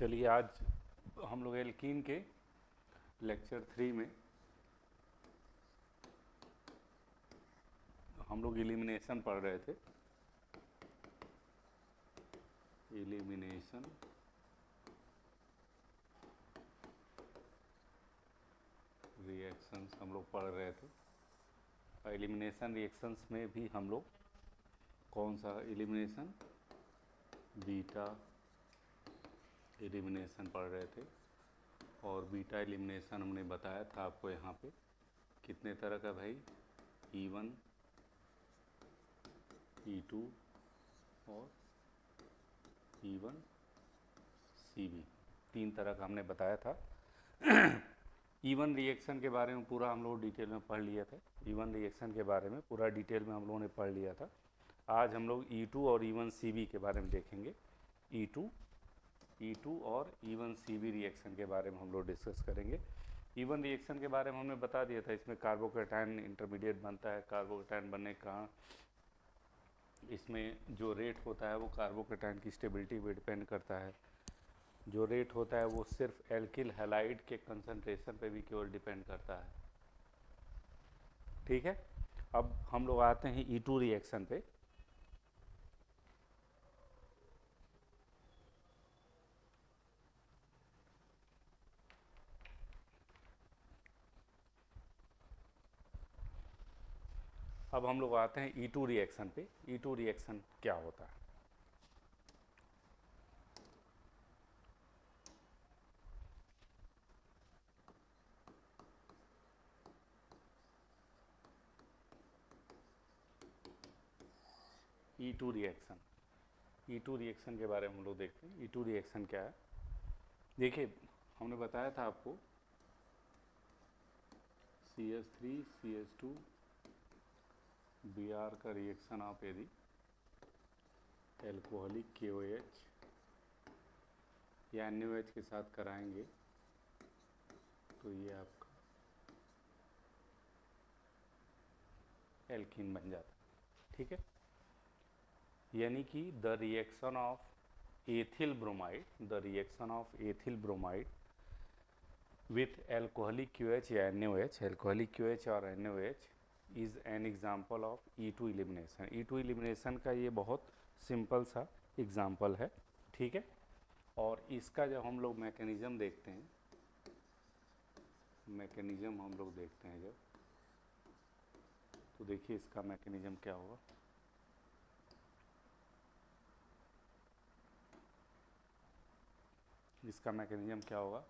चलिए आज हम लोग एल्कीन के लेक्चर 3 में हम लोग एलिमिनेशन पढ़ रहे थे। एलिमिनेशन रिएक्शंस हम लोग पढ़ रहे थे। एलिमिनेशन रिएक्शंस में भी हम लोग कौन सा एलिमिनेशन, बीटा एलिमिनेशन पढ़ रहे थे। और बीटा एलिमिनेशन हमने बताया था आपको यहाँ पे कितने तरह का भाई, E1, E2 और E1 CB, 3 तरह का हमने बताया था। E1 रिएक्शन के बारे में पूरा हम लोग डिटेल में पढ़ लिया था। E1 रिएक्शन के बारे में पूरा डिटेल में हम लोगों ने पढ़ लिया था। आज हम लोग E2 और E1 CB के बारे में देखेंगे। E2 और E1 CB रिएक्शन के बारे में हम लोग डिस्कस करेंगे। E1 रिएक्शन के बारे में हमने बता दिया था, इसमें कार्बोकैटायन इंटरमीडिएट बनता है। कार्बोकैटायन बनने का इसमें जो रेट होता है वो कार्बोकैटायन की स्टेबिलिटी पे डिपेंड करता है। जो रेट होता है वो सिर्फ एल्किल हैलाइड के कंसंट्रेशन पे भी केवल डिपेंड करता है। ठीक है, अब हम लोग आते हैं E2 रिएक्शन पे। अब हम लोग आते हैं E2 रिएक्शन पे। E2 रिएक्शन क्या होता है? E2 रिएक्शन के बारे में हम लोग देखते हैं। E2 रिएक्शन क्या है? देखिए, हमने बताया था आपको CH3 CH2 Br का रिएक्शन आप यदि एल्कोहलिक KOH या NaOH के साथ कराएंगे तो ये आपका एल्कीन बन जाता है। ठीक है, यानी कि the reaction of ethyl bromide with alcoholic QH या NaOH, alcoholic QH और NaOH is an example of E2 elimination। E2 elimination का ये बहुत सिंपल सा एग्जाम्पल है। ठीक है, और इसका जब हम लोग मैकेनिज्म देखते हैं, जब तो देखिए इसका मैकेनिज्म क्या होगा। इसका मैकेनिज्म क्या होगा?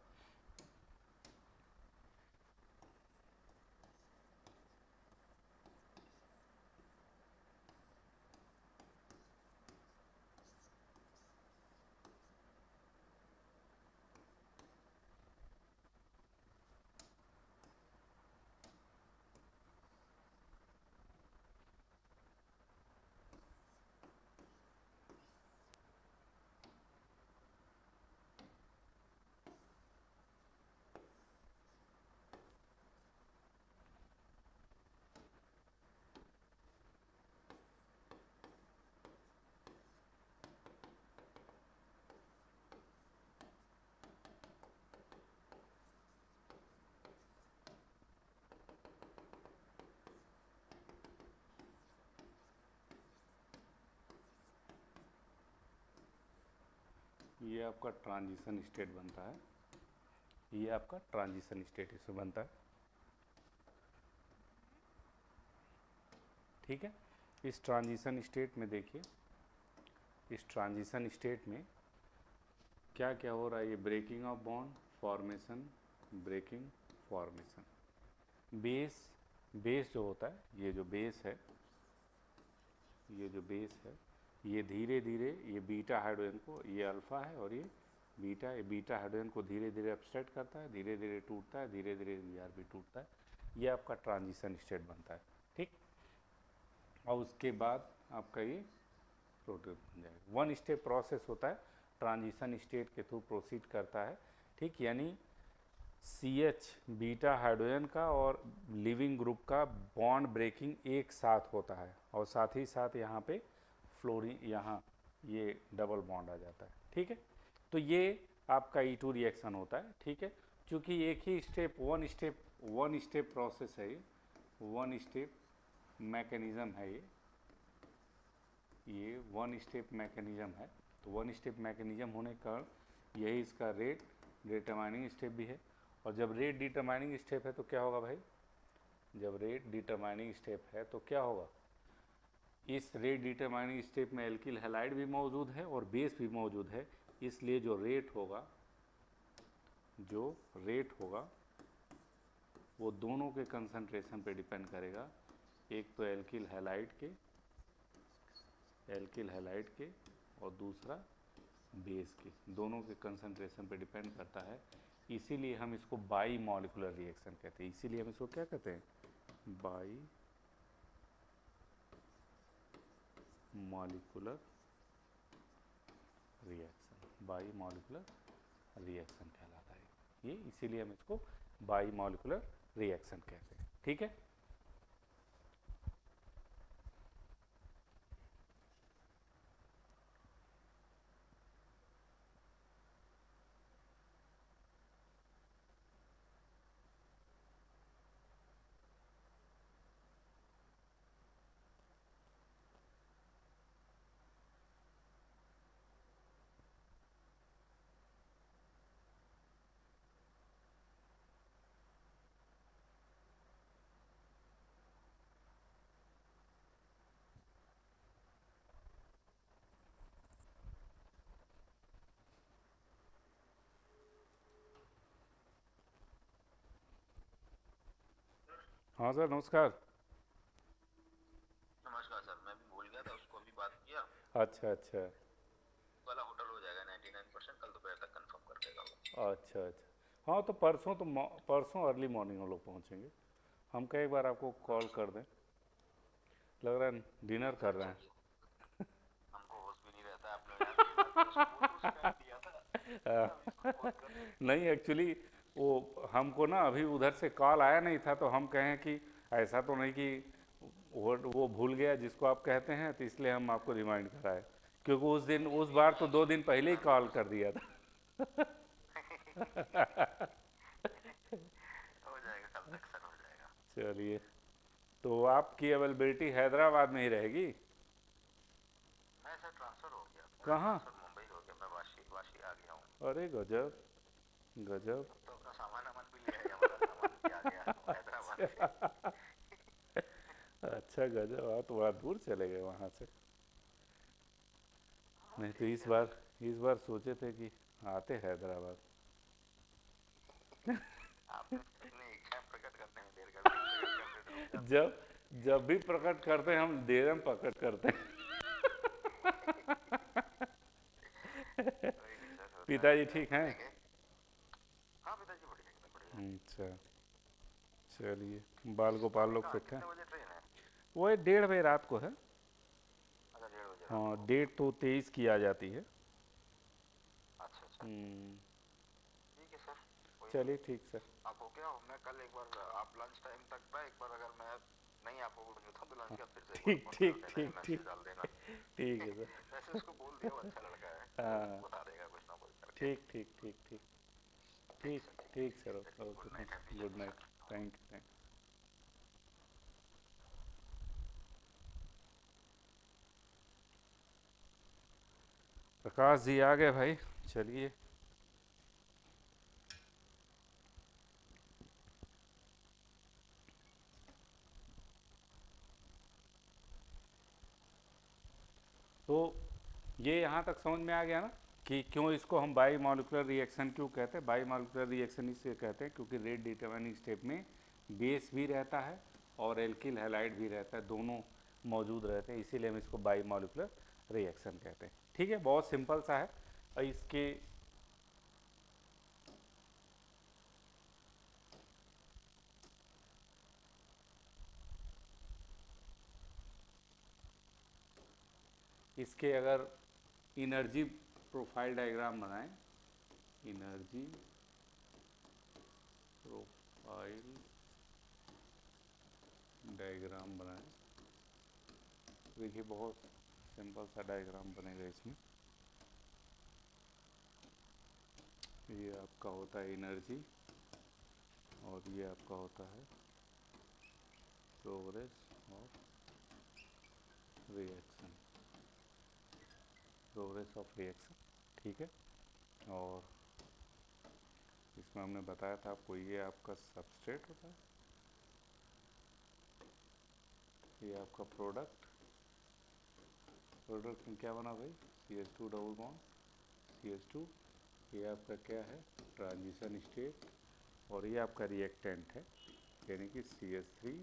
ये आपका ट्रांजिशन स्टेट बनता है। ये आपका ट्रांजिशन स्टेट इसमें बनता है। ठीक है, इस ट्रांजिशन स्टेट में देखिए, इस ट्रांजिशन स्टेट में क्या क्या हो रहा है? ये breaking of bond formation, base जो होता है, ये जो बेस है, ये धीरे धीरे ये बीटा हाइड्रोजन को, ये अल्फा है और ये बीटा हाइड्रोजन को धीरे धीरे अपसेट करता है, धीरे धीरे टूटता है, धीरे धीरे Br भी टूटता है। ये आपका ट्रांजिशन स्टेट बनता है। ठीक, और उसके बाद आपका ये प्रोटीन बन जाएगा। 1 स्टेप प्रोसेस होता है, ट्रांजिशन स्टेट के थ्रू प्रोसीड करता है। ठीक, यानी CH बीटा हाइड्रोजन का और लिविंग ग्रुप का बॉन्ड ब्रेकिंग एक साथ होता है, और साथ ही साथ यहाँ पे फ्लोरीन, यहाँ ये डबल बॉन्ड आ जाता है। ठीक है, तो ये आपका E2 रिएक्शन होता है, ठीक है। क्योंकि एक ही स्टेप वन स्टेप प्रोसेस है ये, वन स्टेप मैकेनिज़्म है ये वन स्टेप मैकेनिज़्म है। तो वन स्टेप मैकेनिज़्म होने का यही इसका रेट डिटरमाइनिंग स्टेप भी है। और जब रेट डिटरमाइनिंग स्टेप है तो क्या होगा भाई, जब रेट डिटरमाइनिंग स्टेप है तो क्या होगा, इस रेट डिटरमाइनिंग स्टेप में एल्किल हैलाइड भी मौजूद है और बेस भी मौजूद है। इसलिए जो रेट होगा वो दोनों के कंसंट्रेशन पे डिपेंड करेगा। एक तो एल्किल हैलाइड के और दूसरा बेस के, दोनों के कंसंट्रेशन पे डिपेंड करता है। इसीलिए हम इसको बाई मॉलिकुलर रिएक्शन कहते हैं। इसीलिए हम इसको क्या कहते हैं, by molecular reaction, by molecular reaction कहलाता है ये। इसीलिए हम इसको बाई मॉलिकुलर रिएक्शन कहते हैं, ठीक है। हाँ सर, नमस्कार। नमस्कार सर, मैं भी भूल गया था, उसको अभी बात किया। अच्छा अच्छा वाला होटल हो जाएगा 99%, कल दोपहर तक कंफर्म कर देगा वो। अच्छा अच्छा। हाँ तो परसों अर्ली मॉर्निंग हम लोग पहुँचेंगे। हम कई बार आपको कॉल कर दें, लग रहा है डिनर कर सर रहे हैं। चलिए, हमको होश भी नहीं रहता, आपने याद नहीं, रात में उसको बोल के टाइम दिया था। अभी इसको फोन कर रहे हैं। नहीं एक्चुअली वो हमको ना अभी उधर से कॉल आया नहीं था, तो हम कहें कि ऐसा तो नहीं कि वो भूल गया जिसको आप कहते हैं, तो इसलिए हम आपको रिमाइंड कराए। क्योंकि नहीं उस नहीं, बार तो मैं 2 दिन पहले ही ध्यान कॉल दूंगा कर सर। दिया था। हो जाएगा कल तक सर, हो जाएगा। चलिए, तो आपकी अवेलेबिलिटी हैदराबाद में ही रहेगी? मैं सर ट्रांसफर हो गया, मेरा कहाँ? ट्रांसफर मुंबई हो गया, मैं वाशी वाशी आ गया हूँ। अरे गजब गजब। अब तो अपना सामान वामान भी ले आए, हमारा सामान भी आ गया हैदराबाद से। अच्छा गजब, आप तो बहुत दूर चले गए वहाँ से। हाँ नहीं तो ठीक है सर। इस बार सोचे थे कि आते हैदराबाद। आपने अपनी इच्छा प्रकट करने में देर कर दी, प्रकट करते तो रुक जाते। जब जब भी प्रकट करते हैं हम देर में प्रकट करते हैं। कोई नहीं सर, पिताजी होता है, ठीक हैं? मिलेंगे। हाँ पिताजी बढ़िया, एकदम बढ़िया। अच्छा, चलिए, बाल गोपाल अभी लोग कहाँ, फिट हैं? कितने बजे ट्रेन है? वो 1:30 बजे रात को है। अच्छा 1:30 बजे रात हाँ, को, ओके डेट ओके। तो 23 की आ जाती है। अच्छा अच्छा। हम्म, ठीक है सर, कोई नहीं। चलिए ठीक सर। आप होके आओ, मैं कल एक बार, आप लंच टाइम तक ना एक बार, अगर मैं नहीं आ पाऊंगा तो लंच हाँ, का फिर से एक बार ठीक फोन कर ठीक देना या ठीक ठीक मैसेज डाल देना। ठीक है सर। वैसे उसको बोल दिया, वो अच्छा लड़का है, वो हाँ, बता देगा कुछ ना कुछ करके। ठीक ठीक ठीक ठीक ठीक ठीक सर, ठीक ठीक सर। है, ओके चलिए, okay, good night, happy good journey night. Sir. Thank you. Prakash ji आ गए भाई, चलिए। तो ये यहाँ तक समझ में आ गया ना कि क्यों इसको हम बाई मॉलिकुलर रिएक्शन क्यों कहते हैं। बाई मॉलिकुलर रिएक्शन इसलिए कहते हैं क्योंकि रेट डिटरमाइनिंग स्टेप में बेस भी रहता है और एल्किल हैलाइड भी रहता है, दोनों मौजूद रहते हैं। इसीलिए हम इसको बाई मॉलिकुलर रिएक्शन कहते हैं, ठीक है। बहुत सिंपल सा है। और इसके अगर इनर्जी प्रोफाइल डायग्राम बनाएं, एनर्जी प्रोफाइल डायग्राम बनाएं, देखिए बहुत सिंपल सा डायग्राम बनेगा इसमें। ये आपका होता है एनर्जी और ये आपका होता है progress of reaction, progress of reaction. ठीक है, और इसमें हमने बताया था आपको ये आपका सबस्ट्रेट होता है, ये आपका प्रोडक्ट, प्रोडक्ट में क्या बना भाई, CH2 डबल बॉन्ड CH2, ये आपका क्या है ट्रांजिशन स्टेट, और ये आपका रिएक्टेंट है यानी कि CH3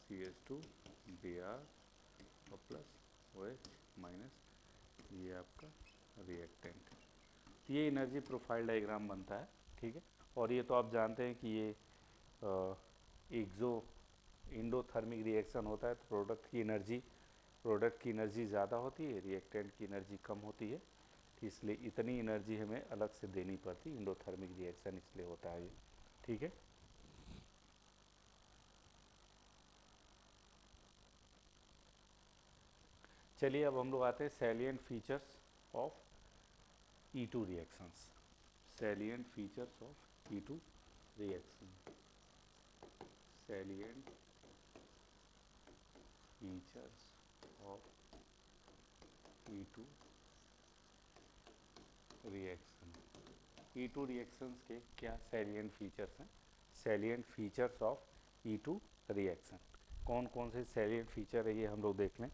CH2 Br और प्लस OH माइनस, ये आपका रिएक्टेंट है। तो ये एनर्जी प्रोफाइल डायग्राम बनता है। ठीक है, और ये तो आप जानते हैं कि ये एक्सो इंडोथर्मिक रिएक्शन होता है, तो प्रोडक्ट की एनर्जी ज़्यादा होती है, रिएक्टेंट की एनर्जी कम होती है, तो इसलिए इतनी एनर्जी हमें अलग से देनी पड़ती, इंडोथर्मिक रिएक्शन इसलिए होता है ये। ठीक है, चलिए अब हम लोग आते हैं salient features of E2 reactions, salient features of E2 reaction, salient features of E2 reaction. E2 reactions के क्या सैलिएंट फीचर्स हैं, salient features of E2 reaction, कौन कौन से सैलिएंट फीचर है ये हम लोग देख लें।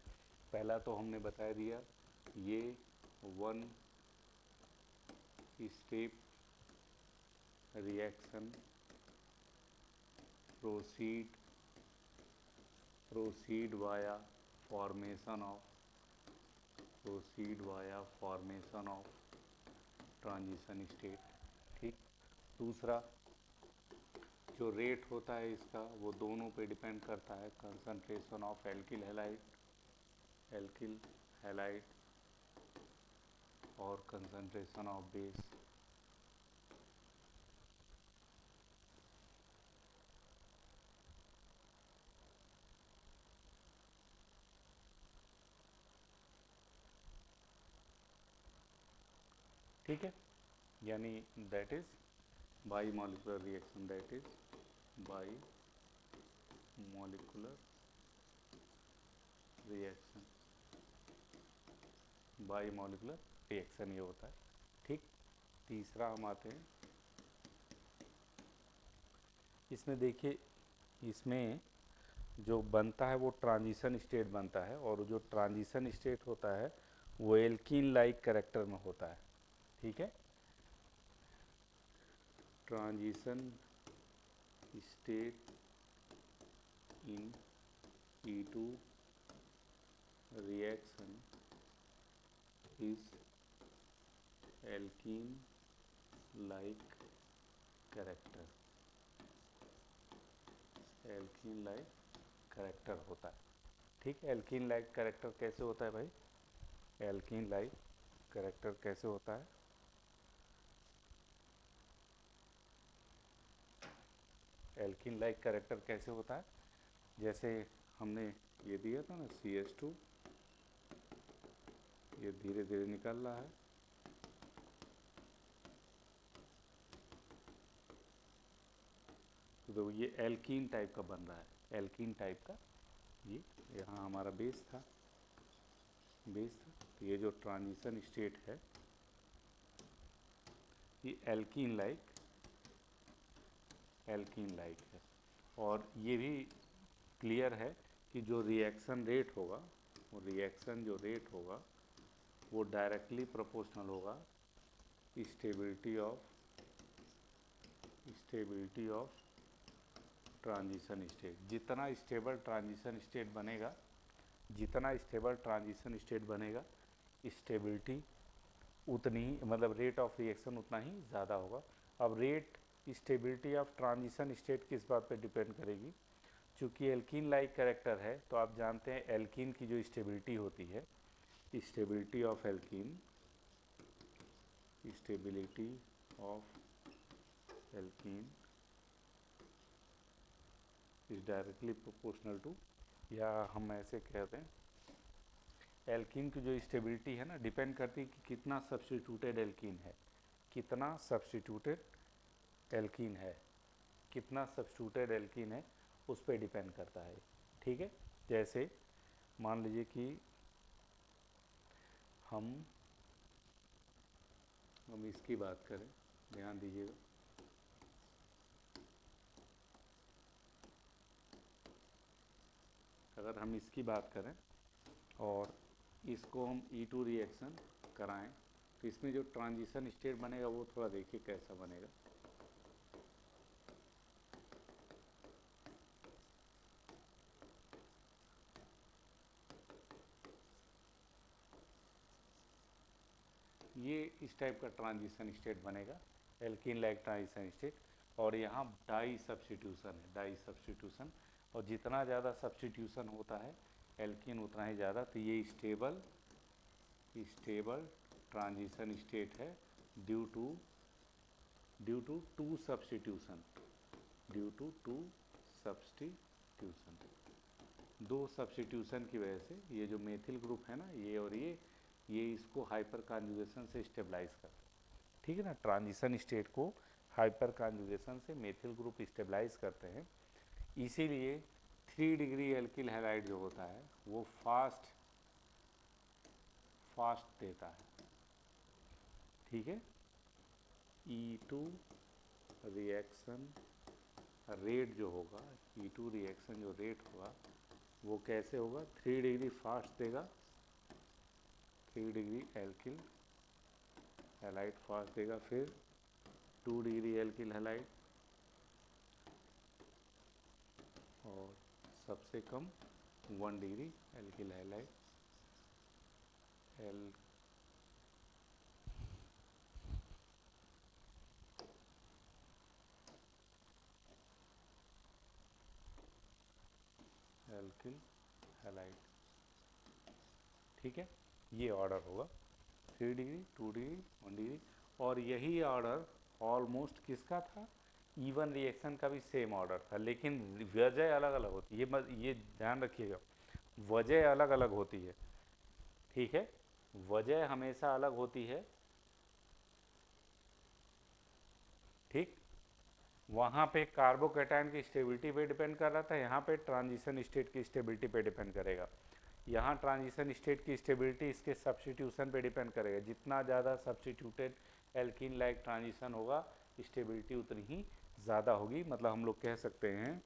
पहला तो हमने बता दिया, ये one step reaction proceed via formation of transition state. ठीक, दूसरा जो रेट होता है इसका वो दोनों पे डिपेंड करता है, कंसंट्रेशन ऑफ एल्किल हैलाइड और कंसंट्रेशन ऑफ बेस। ठीक है, यानी that is by molecular reaction, that is by molecular reaction, by molecular reaction ये होता है। ठीक, तीसरा हम आते हैं, इसमें देखिए, इसमें जो बनता है वो ट्रांजिशन स्टेट बनता है, और जो ट्रांजिशन स्टेट होता है वो एल्कीन लाइक कैरेक्टर में होता है। ठीक है, transition state in E2 reaction is alkene like character, alkene like character होता है। ठीक है, एल्कीन लाइक कैरेक्टर कैसे होता है भाई, एल्कीन लाइक कैरेक्टर कैसे होता है, एल्कीन लाइक कैरेक्टर कैसे होता है, जैसे हमने ये दिया था ना CH2, ये धीरे धीरे निकल रहा है, तो ये एल्कीन टाइप का बन रहा है, एल्कीन टाइप का। ये यहाँ हमारा बेस था, तो ये जो ट्रांजिशन स्टेट है ये एल्कीन लाइक है, और ये भी क्लियर है कि जो रिएक्शन रेट होगा, वो रिएक्शन जो रेट होगा वो डायरेक्टली प्रोपोर्शनल होगा स्टेबिलिटी ऑफ ट्रांजिशन स्टेट। जितना स्टेबल ट्रांजिशन स्टेट बनेगा, जितना स्टेबल ट्रांजिशन स्टेट बनेगा, स्टेबिलिटी उतनी ही, मतलब रेट ऑफ रिएक्शन उतना ही ज़्यादा होगा। अब rate stability of transition state किस बात पे डिपेंड करेगी, चूँकि एल्कीन लाइक कैरेक्टर है तो आप जानते हैं एल्कीन की जो स्टेबिलिटी होती है, stability of alkene, stability of alkene is directly proportional to, या हम ऐसे कहते हैं एल्कीन की जो स्टेबिलिटी है ना डिपेंड करती है कि कितना सब्स्टिट्यूटेड एल्कीन है, कितना सब्स्टिट्यूटेड एल्कीन है, कितना सब्स्टिट्यूटेड एल्कीन है उस पर डिपेंड करता है। ठीक है, जैसे मान लीजिए कि हम इसकी बात करें, ध्यान दीजिएगा, अगर हम इसकी बात करें और इसको हम E2 रिएक्शन कराएं तो इसमें जो ट्रांजिशन स्टेट बनेगा वो थोड़ा देखिए कैसा बनेगा। ये इस टाइप का ट्रांजिशन स्टेट बनेगा, एल्कीन लाइक ट्रांजिशन स्टेट। और यहाँ डाई सब्स्टिट्यूशन है, डाई सब्स्टिट्यूशन, और जितना ज़्यादा सब्स्टिट्यूशन होता है एल्कीन उतना ही ज़्यादा, तो ये स्टेबल ट्रांजिशन स्टेट है ड्यू टू टू सब्स्टिट्यूशन, दो सब्स्टिट्यूशन की वजह से ये जो मेथिल ग्रुप है ना, ये और ये इसको हाइपर कॉन्जुगेशन से स्टेबलाइज करता है। ठीक है ना, ट्रांजिशन स्टेट को हाइपर कॉन्जुगेशन से मेथिल ग्रुप स्टेबलाइज करते हैं। इसीलिए 3 डिग्री एल्किल हैलाइड जो होता है वो फास्ट देता है। ठीक है, E2 रिएक्शन रेट जो होगा, E2 रिएक्शन जो रेट होगा वो कैसे होगा, 3 डिग्री फास्ट देगा, 3 डिग्री एल्किल हैलाइड फास्ट देगा, फिर 2 डिग्री एल्किल हैलाइड, और सबसे कम 1 degree alkyl halide alkyl halide. ठीक है, ये ऑर्डर होगा 3 डिग्री, 2 डिग्री, 1 डिग्री। और यही ऑर्डर ऑलमोस्ट किसका था, ईवन रिएक्शन का भी सेम ऑर्डर था, लेकिन वजह अलग अलग होती है। ये ध्यान रखिएगा, वजह अलग अलग होती है। ठीक है, वजह हमेशा अलग होती है। ठीक, वहाँ पे कार्बोकैटायन की स्टेबिलिटी पे डिपेंड कर रहा था, यहाँ पे ट्रांजिशन स्टेट की स्टेबिलिटी पे डिपेंड करेगा। यहाँ ट्रांजिशन स्टेट की स्टेबिलिटी इसके सब्स्टिट्यूशन पे डिपेंड करेगा। जितना ज़्यादा सब्स्टिट्यूटेड एल्कीन लाइक ट्रांजिशन होगा स्टेबिलिटी उतनी ही ज़्यादा होगी। मतलब हम लोग कह सकते हैं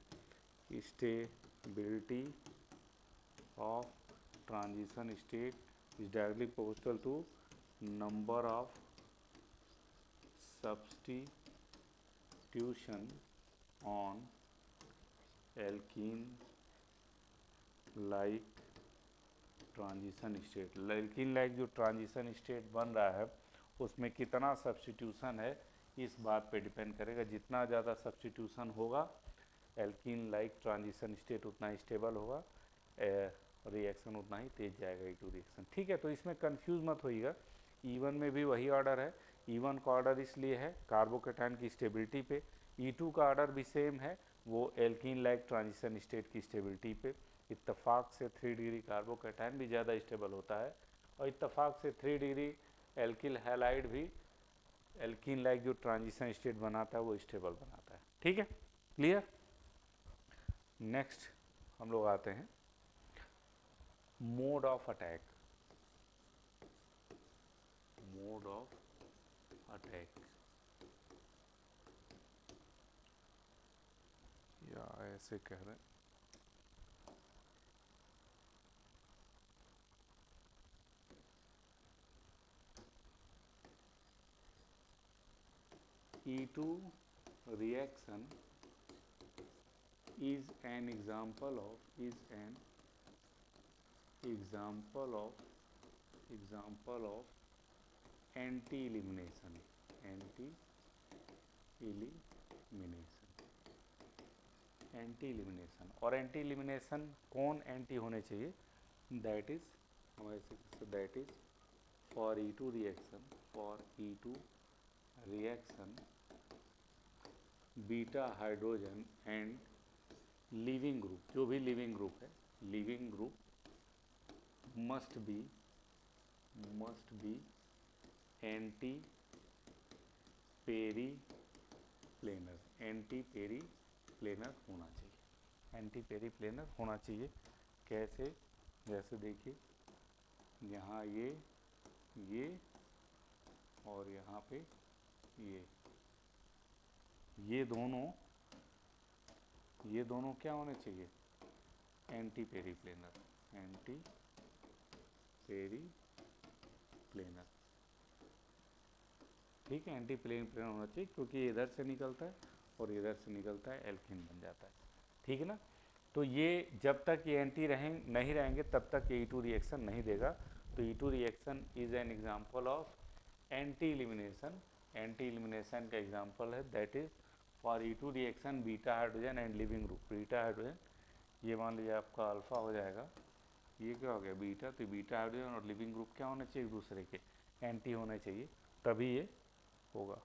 stability of transition state is directly proportional to number of substitution on alkene like transition state. Alkene like जो ट्रांजिशन स्टेट बन रहा है उसमें कितना सब्स्टिट्यूशन है इस बात पे डिपेंड करेगा। जितना ज़्यादा सब्स्टिट्यूशन होगा एल्कीन लाइक ट्रांजिशन स्टेट उतना ही स्टेबल होगा, रिएक्शन उतना ही तेज जाएगा E2 रिएक्शन। ठीक है, तो इसमें कंफ्यूज मत होइएगा, E1 में भी वही ऑर्डर है। E1 का ऑर्डर इसलिए है कार्बोकैटायन की स्टेबिलिटी पे, E2 का ऑर्डर भी सेम है, वो एल्कीन लाइक ट्रांजिशन स्टेट की स्टेबिलिटी पे। इत्तेफाक से 3 डिग्री कार्बोकैटायन भी ज़्यादा स्टेबल होता है, और इत्तेफाक से 3 डिग्री एल्किल हैलाइड भी एल्कीन लाइक जो ट्रांजिशन स्टेट बनाता है वो स्टेबल बनाता है। ठीक है, क्लियर। नेक्स्ट हम लोग आते हैं mode of attack. Mode of attack या ऐसे कह रहे हैं, E2 reaction is an example of anti-elimination, और एंटी एलिमिनेशन कौन एंटी होने चाहिए, that is for E2 reaction beta hydrogen and leaving group, जो भी लिविंग ग्रुप है, leaving group must be anti periplanar, anti periplanar होना चाहिए, anti periplanar होना चाहिए। कैसे? जैसे देखिए यहाँ ये और यहाँ पे ये दोनों क्या होने चाहिए? Anti periplanar, anti periplanar, ठीक है। एंटी पेरी प्लेनर होना चाहिए क्योंकि ये इधर से निकलता है और इधर से निकलता है, एल्कीन बन जाता है, ठीक है ना। तो ये जब तक ये एंटी नहीं रहेंगे तब तक ये E2 रिएक्शन नहीं देगा। तो E2 reaction is an example of anti elimination. Anti elimination का एग्जांपल है that is for E2 reaction beta hydrogen and leaving group. Beta hydrogen, ये मान लीजिए आपका अल्फा हो जाएगा, ये क्या हो गया बीटा, तो बीटा हाइड्रोजन और लिविंग ग्रुप क्या होने चाहिए? एक दूसरे के एंटी होने चाहिए, तभी ये होगा,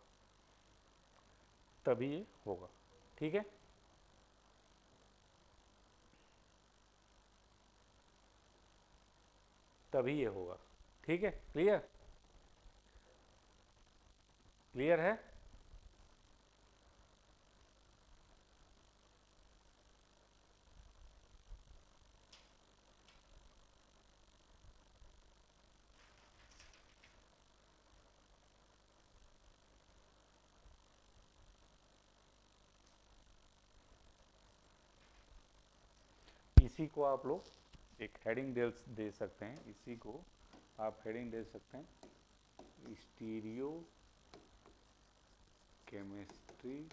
तभी ये होगा, ठीक है। तभी ये होगा, ठीक है। क्लियर? क्लियर है? इसी को आप लोग एक हेडिंग दे सकते हैं, इसी को आप हेडिंग दे सकते हैं stereo chemistry,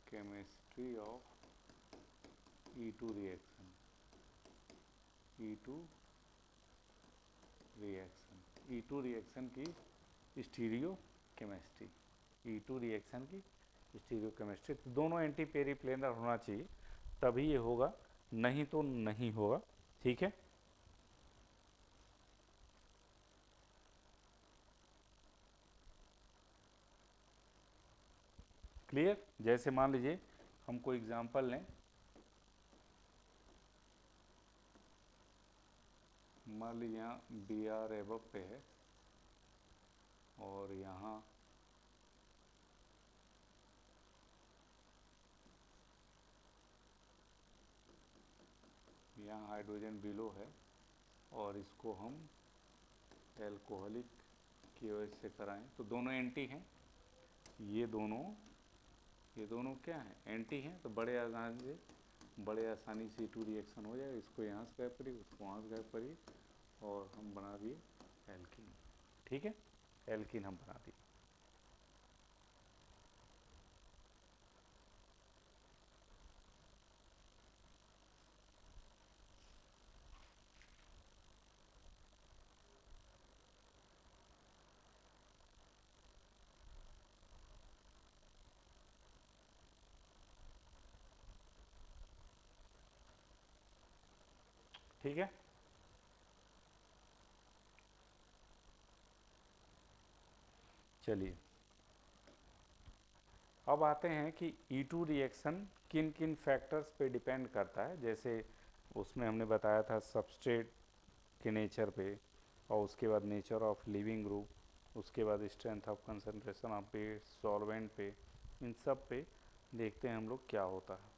chemistry of E2 reaction, E2 reaction, E2 reaction की स्टीरियो केमिस्ट्री, E2 रिएक्शन की स्टीरियो केमिस्ट्री। तो दोनों एंटी पेरी प्लेनर होना चाहिए तभी ये होगा, नहीं तो नहीं होगा, ठीक है। क्लियर? जैसे मान लीजिए हम कोई एग्जांपल लें, मान लीजिए यहाँ Br एबव पे है और यहाँ हाइड्रोजन बिलो है और इसको हम एल्कोहलिक की वजह से कराएं तो दोनों एंटी हैं, ये दोनों क्या हैं? एंटी हैं। तो बड़े आसानी से E2 रिएक्शन हो जाएगा। इसको यहाँ से गायब करिए, उसको वहाँ से गायब करिए और हम बना दिए एल्कीन, ठीक है। एल्कीन हम बना दिए। ठीक है, चलिए अब आते हैं कि E2 रिएक्शन किन किन फैक्टर्स पे डिपेंड करता है। जैसे उसमें हमने बताया था सबस्ट्रेट के नेचर पे, और उसके बाद नेचर ऑफ लिविंग ग्रुप, उसके बाद strength of concentration of base, solvent पे, इन सब पे देखते हैं हम लोग क्या होता है।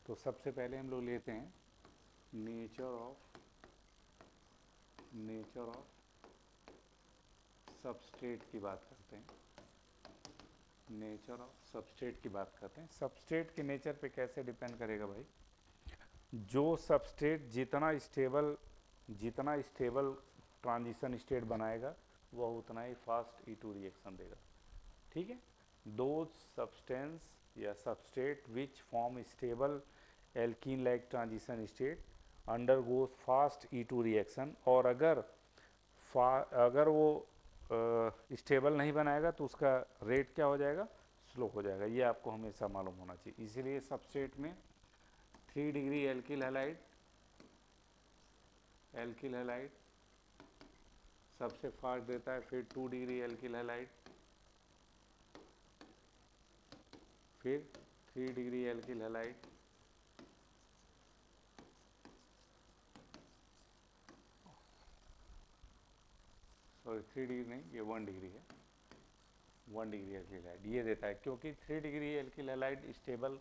तो सबसे पहले हम लोग लेते हैं नेचर ऑफ सबस्ट्रेट की बात करते हैं। नेचर ऑफ सबस्ट्रेट की बात करते हैं। सबस्ट्रेट के नेचर पे कैसे डिपेंड करेगा भाई? जो सबस्ट्रेट जितना स्टेबल ट्रांजिशन स्टेट बनाएगा वह उतना ही फास्ट E2 रिएक्शन देगा, ठीक है। दो सब्सटेंस या substrate which form stable alkene like transition state undergoes fast E2 reaction, और अगर वो स्टेबल नहीं बनाएगा तो उसका रेट क्या हो जाएगा? स्लो हो जाएगा। ये आपको हमेशा मालूम होना चाहिए। इसीलिए सबस्ट्रेट में 3 डिग्री एल्किल हैलाइड सबसे फास्ट देता है, फिर 2 डिग्री एल्किल हैलाइड, फिर 3 degree alkyl halide, sorry 3 degree नहीं, ये 1 डिग्री है, 1 डिग्री एल्किल हैलाइड ये देता है, क्योंकि 3 degree alkyl halide stable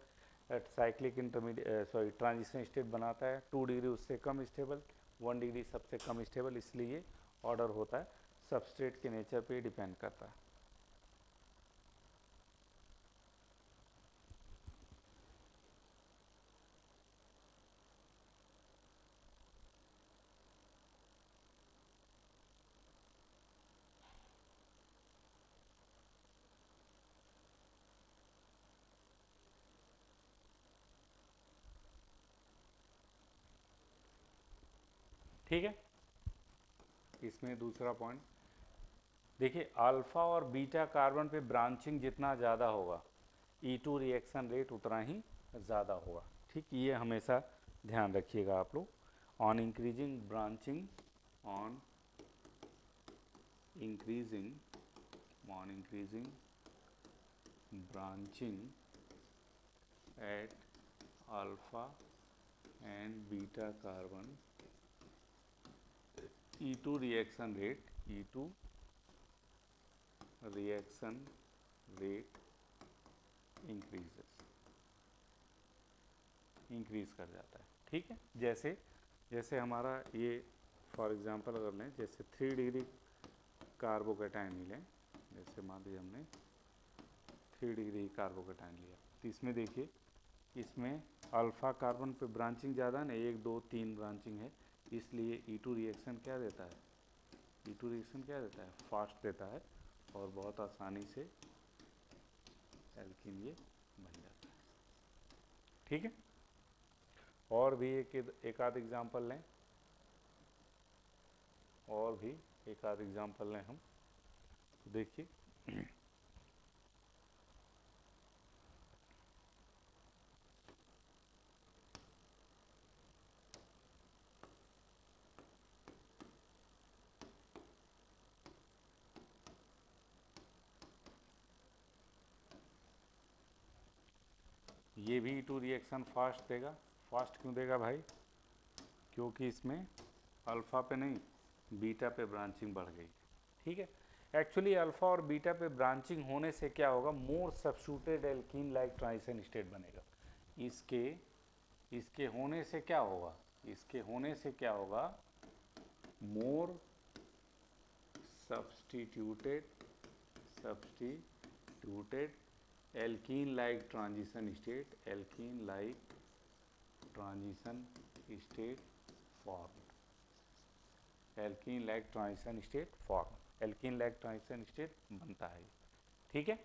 cyclic intermediate sorry transition state बनाता है, 2 डिग्री उससे कम स्टेबल, 1 डिग्री सबसे कम स्टेबल, इसलिए ऑर्डर होता है, सबस्ट्रेट के नेचर पे डिपेंड करता है। ठीक है, इसमें दूसरा पॉइंट देखिए, अल्फा और बीटा कार्बन पे ब्रांचिंग जितना ज़्यादा होगा E2 रिएक्शन रेट उतना ही ज़्यादा होगा। ठीक, ये हमेशा ध्यान रखिएगा आप लोग। On increasing branching, on increasing branching at alpha and beta carbon, E2 reaction rate increase कर जाता है। ठीक है, जैसे हमारा ये फॉर एग्जांपल अगर लें, जैसे 3 डिग्री कार्बोकैटायन लें, जैसे मान लीजिए हमने 3 डिग्री कार्बोकैटायन लिया, तो इसमें देखिए, इसमें अल्फा कार्बन पे ब्रांचिंग ज़्यादा है ना, 1 2 3 ब्रांचिंग है, इसलिए E2 रिएक्शन क्या देता है, E2 रिएक्शन क्या देता है, फास्ट देता है, और बहुत आसानी से एल्कीन ये बन जाता है। ठीक है, और भी एक आध एग्जाम्पल लें, और भी एक आध एग्जाम्पल लें हम, तो देखिए ये भी E2 रिएक्शन फास्ट देगा। फास्ट क्यों देगा भाई, क्योंकि इसमें अल्फ़ा पे नहीं बीटा पे ब्रांचिंग बढ़ गई। ठीक है, एक्चुअली अल्फ़ा और बीटा पे ब्रांचिंग होने से क्या होगा, मोर substituted alkene like transition state बनेगा। इसके होने से क्या होगा, इसके होने से क्या होगा, मोर substituted alkene like transition state form, alkene like transition state बनता है। ठीक है,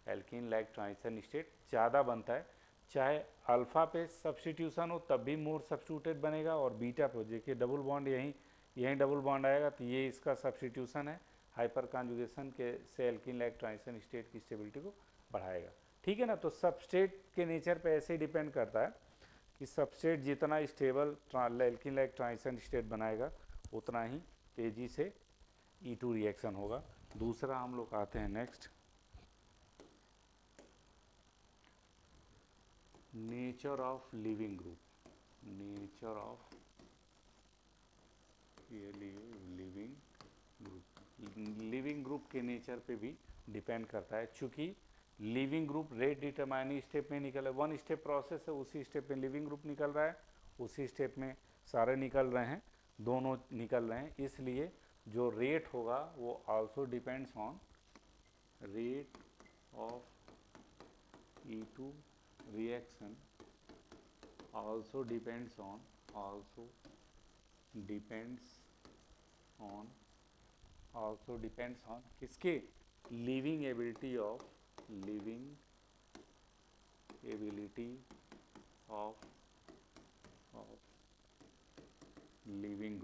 एल्कीन लाइक ट्रांजिशन स्टेट ज़्यादा बनता है, चाहे अल्फ़ा पे सब्स्टिट्यूशन हो तब भी मोर सब्स्टिट्यूटेड बनेगा, और बीटा पे देखिए डबल बॉन्ड यहीं डबल बॉन्ड आएगा, तो ये इसका सब्स्टिट्यूशन है, हाइपर कॉन्जुगेशन के से एल्कीन लाइक ट्रांजिशन स्टेट की स्टेबिलिटी को बढ़ाएगा। ठीक है ना, तो सबस्ट्रेट के नेचर पे ऐसे ही डिपेंड करता है कि सबस्ट्रेट जितना stable alkene like transition state बनाएगा उतना ही तेज़ी से E2 रिएक्शन होगा। दूसरा हम लोग आते हैं next, nature of leaving group, leaving group के नेचर पे भी डिपेंड करता है, चूँकि leaving group rate determining step में निकल है, 1 स्टेप प्रोसेस है, उसी स्टेप में लिविंग ग्रुप निकल रहा है, उसी स्टेप में सारे निकल रहे हैं, दोनों निकल रहे हैं, इसलिए जो रेट होगा वो also depends on rate of E2 reaction, also depends on किसके, living ability of leaving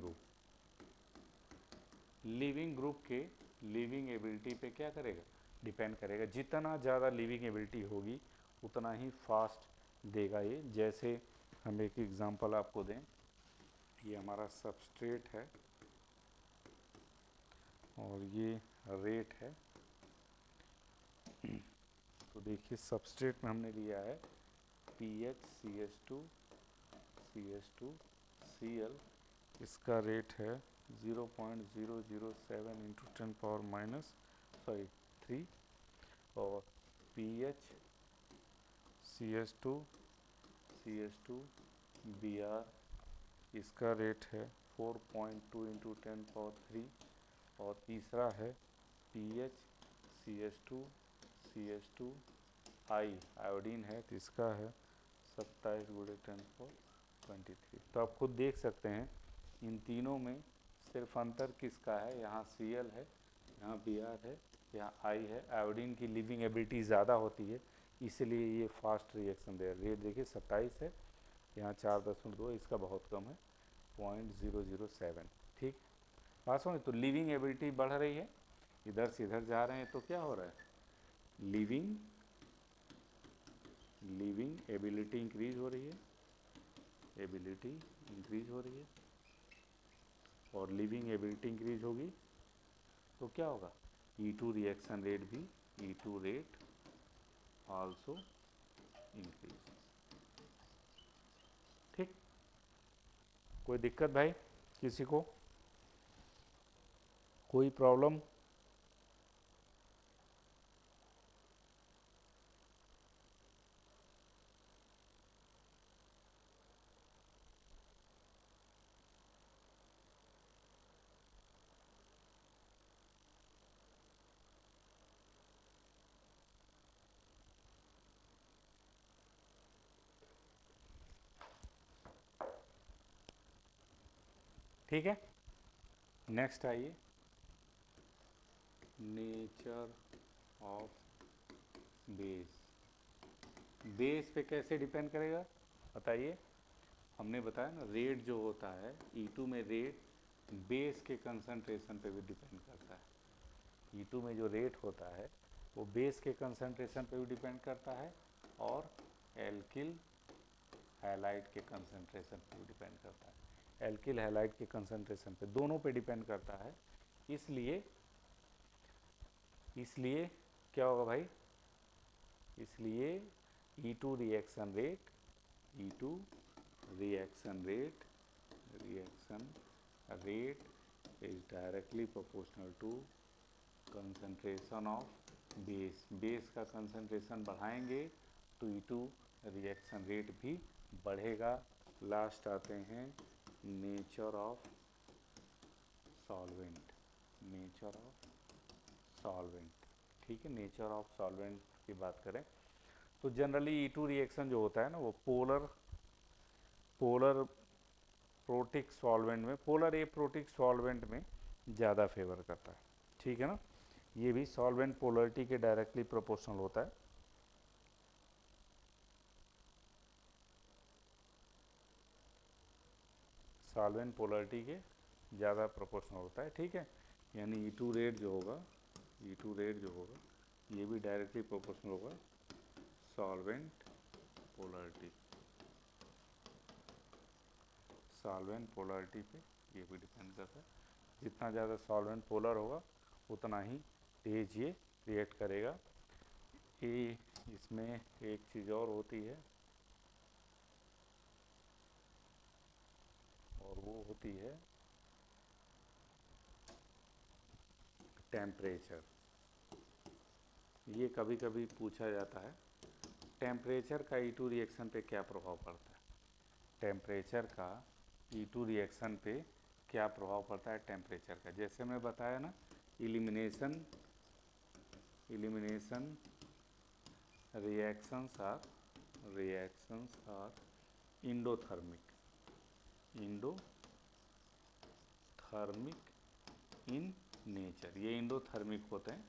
group के लिविंग एबिलिटी पे क्या करेगा, डिपेंड करेगा। जितना ज़्यादा लिविंग एबिलिटी होगी उतना ही फास्ट देगा ये। जैसे हम एक एग्जांपल आपको दें, ये हमारा सबस्ट्रेट है और ये रेट है, तो देखिए सबस्ट्रेट में हमने लिया है PHCH2Cl, इसका रेट है 0.007 इंटू 10⁻³ और pH CH2 Br इसका रेट है 4.2 इंटू 10⁻³ और तीसरा है pH CH2 आयोडीन है तो इसका है 27 × 10⁻23। तो आप खुद देख सकते हैं इन तीनों में सिर्फ अंतर किसका है, यहाँ Cl है, यहाँ Br है, यहाँ I है। आयोडीन की लिविंग एबिलिटी ज़्यादा होती है इसलिए ये फास्ट रिएक्शन दे रहा है। रेट देखिए 27 है, यहाँ 4.2, इसका बहुत कम है 0.007। ठीक, बात समझ। तो लिविंग एबिलिटी बढ़ रही है, इधर से इधर जा रहे हैं तो क्या हो रहा है, लिविंग एबिलिटी इंक्रीज हो रही है, एबिलिटी इंक्रीज हो रही है। और लिविंग एबिलिटी इंक्रीज होगी तो क्या होगा, E2 रिएक्शन रेट भी, E2 रेट आल्सो इंक्रीज। ठीक, कोई दिक्कत भाई, किसी को कोई प्रॉब्लम? ठीक है, नेक्स्ट आइए, नेचर ऑफ बेस। बेस पे कैसे डिपेंड करेगा बताइए। हमने बताया ना, रेट जो होता है E2 में, रेट बेस के कंसंट्रेशन पे भी डिपेंड करता है। E2 में जो रेट होता है वो बेस के कंसंट्रेशन पे भी डिपेंड करता है और एल्किल हैलाइड के कंसंट्रेशन पे भी डिपेंड करता है। एल्किल हैलाइड के कंसंट्रेशन पे, दोनों पे डिपेंड करता है। इसलिए क्या होगा भाई, इसलिए E2 reaction rate is directly proportional to concentration of base। Base का कंसंट्रेशन बढ़ाएंगे तो E2 रिएक्शन रेट भी बढ़ेगा। लास्ट आते हैं नेचर ऑफ सॉल्वेंट। ठीक है, नेचर ऑफ सॉल्वेंट की बात करें तो जनरली E2 रिएक्शन जो होता है ना, वो पोलर प्रोटिक सॉल्वेंट में, पोलर एप्रोटिक सॉल्वेंट में ज़्यादा फेवर करता है। ठीक है ना, ये भी सॉल्वेंट पोलरिटी के डायरेक्टली प्रोपोर्शनल होता है। सॉल्वेंट पोलरिटी के ज़्यादा प्रोपोर्शनल होता है। ठीक है, यानी E2 रेट जो होगा ये भी डायरेक्टली प्रोपोर्शनल होगा सॉल्वेंट पोलरिटी पे, ये भी डिपेंड करता है। जितना ज़्यादा सॉल्वेंट पोलर होगा उतना ही तेज ये रिएक्ट करेगा। ये इसमें एक चीज़ और होती है और वो होती है टेम्परेचर। ये कभी कभी पूछा जाता है, टेम्परेचर का E2 रिएक्शन पे क्या प्रभाव पड़ता है। टेम्परेचर का E2 रिएक्शन पे क्या प्रभाव पड़ता है टेम्परेचर का। जैसे मैं बताया ना, elimination reactions are endothermic in nature. ये इंडोथर्मिक होते हैं,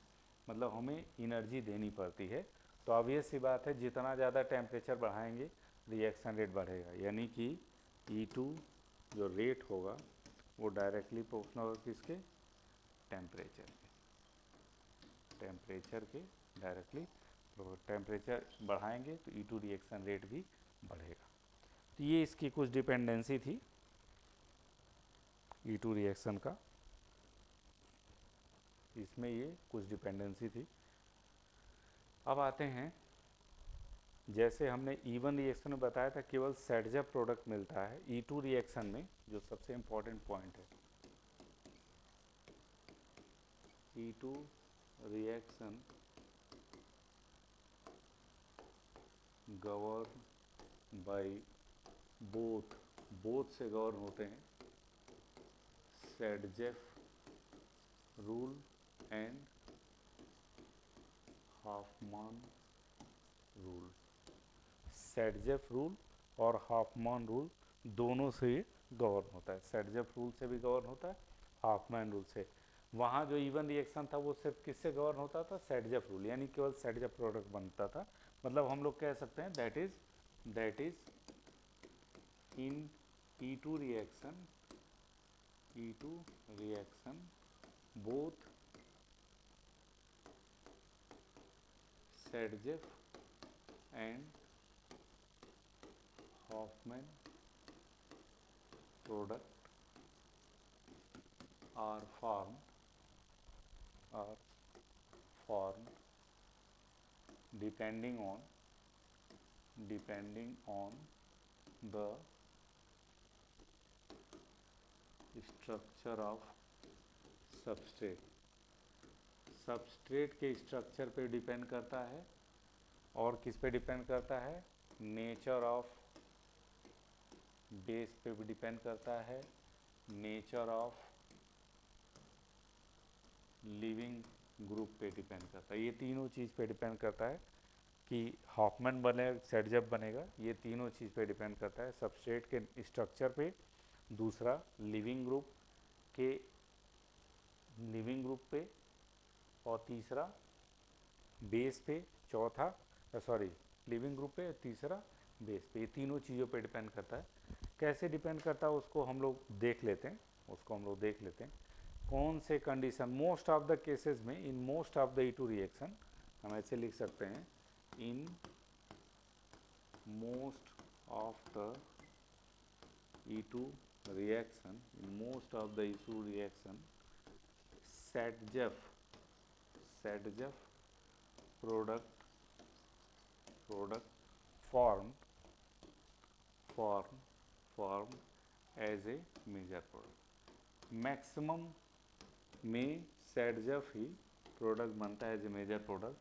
मतलब हमें एनर्जी देनी पड़ती है। तो ऑब्वियस सी बात है, जितना ज़्यादा टेम्परेचर बढ़ाएंगे रिएक्शन रेट बढ़ेगा। यानी कि E2 जो रेट होगा वो डायरेक्टली प्रोपोर्शनल होगा किसके, टेम्परेचर के डायरेक्टली। टेम्परेचर बढ़ाएंगे तो E2 रिएक्शन रेट भी बढ़ेगा। तो ये इसकी कुछ डिपेंडेंसी थी E2 रिएक्शन का, इसमें ये कुछ डिपेंडेंसी थी। अब आते हैं, जैसे हमने E1 रिएक्शन में बताया था केवल सेटजअप प्रोडक्ट मिलता है। E2 रिएक्शन में जो सबसे इम्पोर्टेंट पॉइंट है, E2 reaction govern by both से गवर्न होते हैं Sadjeff rule and Hofmann rule. Saytzeff rule और हाफमान रूल दोनों से गवर्न होता है। सैडजेफ रूल से भी गवर्न होता है, हाफमान रूल से। वहाँ जो इवन रिएक्शन था वो सिर्फ किससे गवर्न होता था? सैडजेफ रूल, यानी केवल सैडजेफ प्रोडक्ट बनता था। मतलब हम लोग कह सकते हैं that is in E2 reaction both Saytzeff and Hoffman product are formed depending on the structure of substrate के स्ट्रक्चर पे डिपेंड करता है और किस पे डिपेंड करता है? नेचर ऑफ बेस पे भी डिपेंड करता है, नेचर ऑफ लिविंग ग्रुप पे डिपेंड करता है। ये तीनों चीज़ पे डिपेंड करता है कि हॉफमैन बने सैडजेफ बनेगा। ये तीनों चीज़ पे डिपेंड करता है, सबस्ट्रेट के स्ट्रक्चर पे, दूसरा लिविंग ग्रुप पे, और तीसरा बेस पे, चौथा लिविंग ग्रुप पे, तीसरा बेस पे। ये तीनों चीज़ों पे डिपेंड करता है। कैसे डिपेंड करता है उसको हम लोग देख लेते हैं। कौन से condition, most of the cases में, in most of the E2 reaction, हम ऐसे लिख सकते हैं, in most of the E2 reaction, Saytzeff product formed as a major product. Maximum में सैडजेफ ही प्रोडक्ट बनता है एज ए मेजर प्रोडक्ट।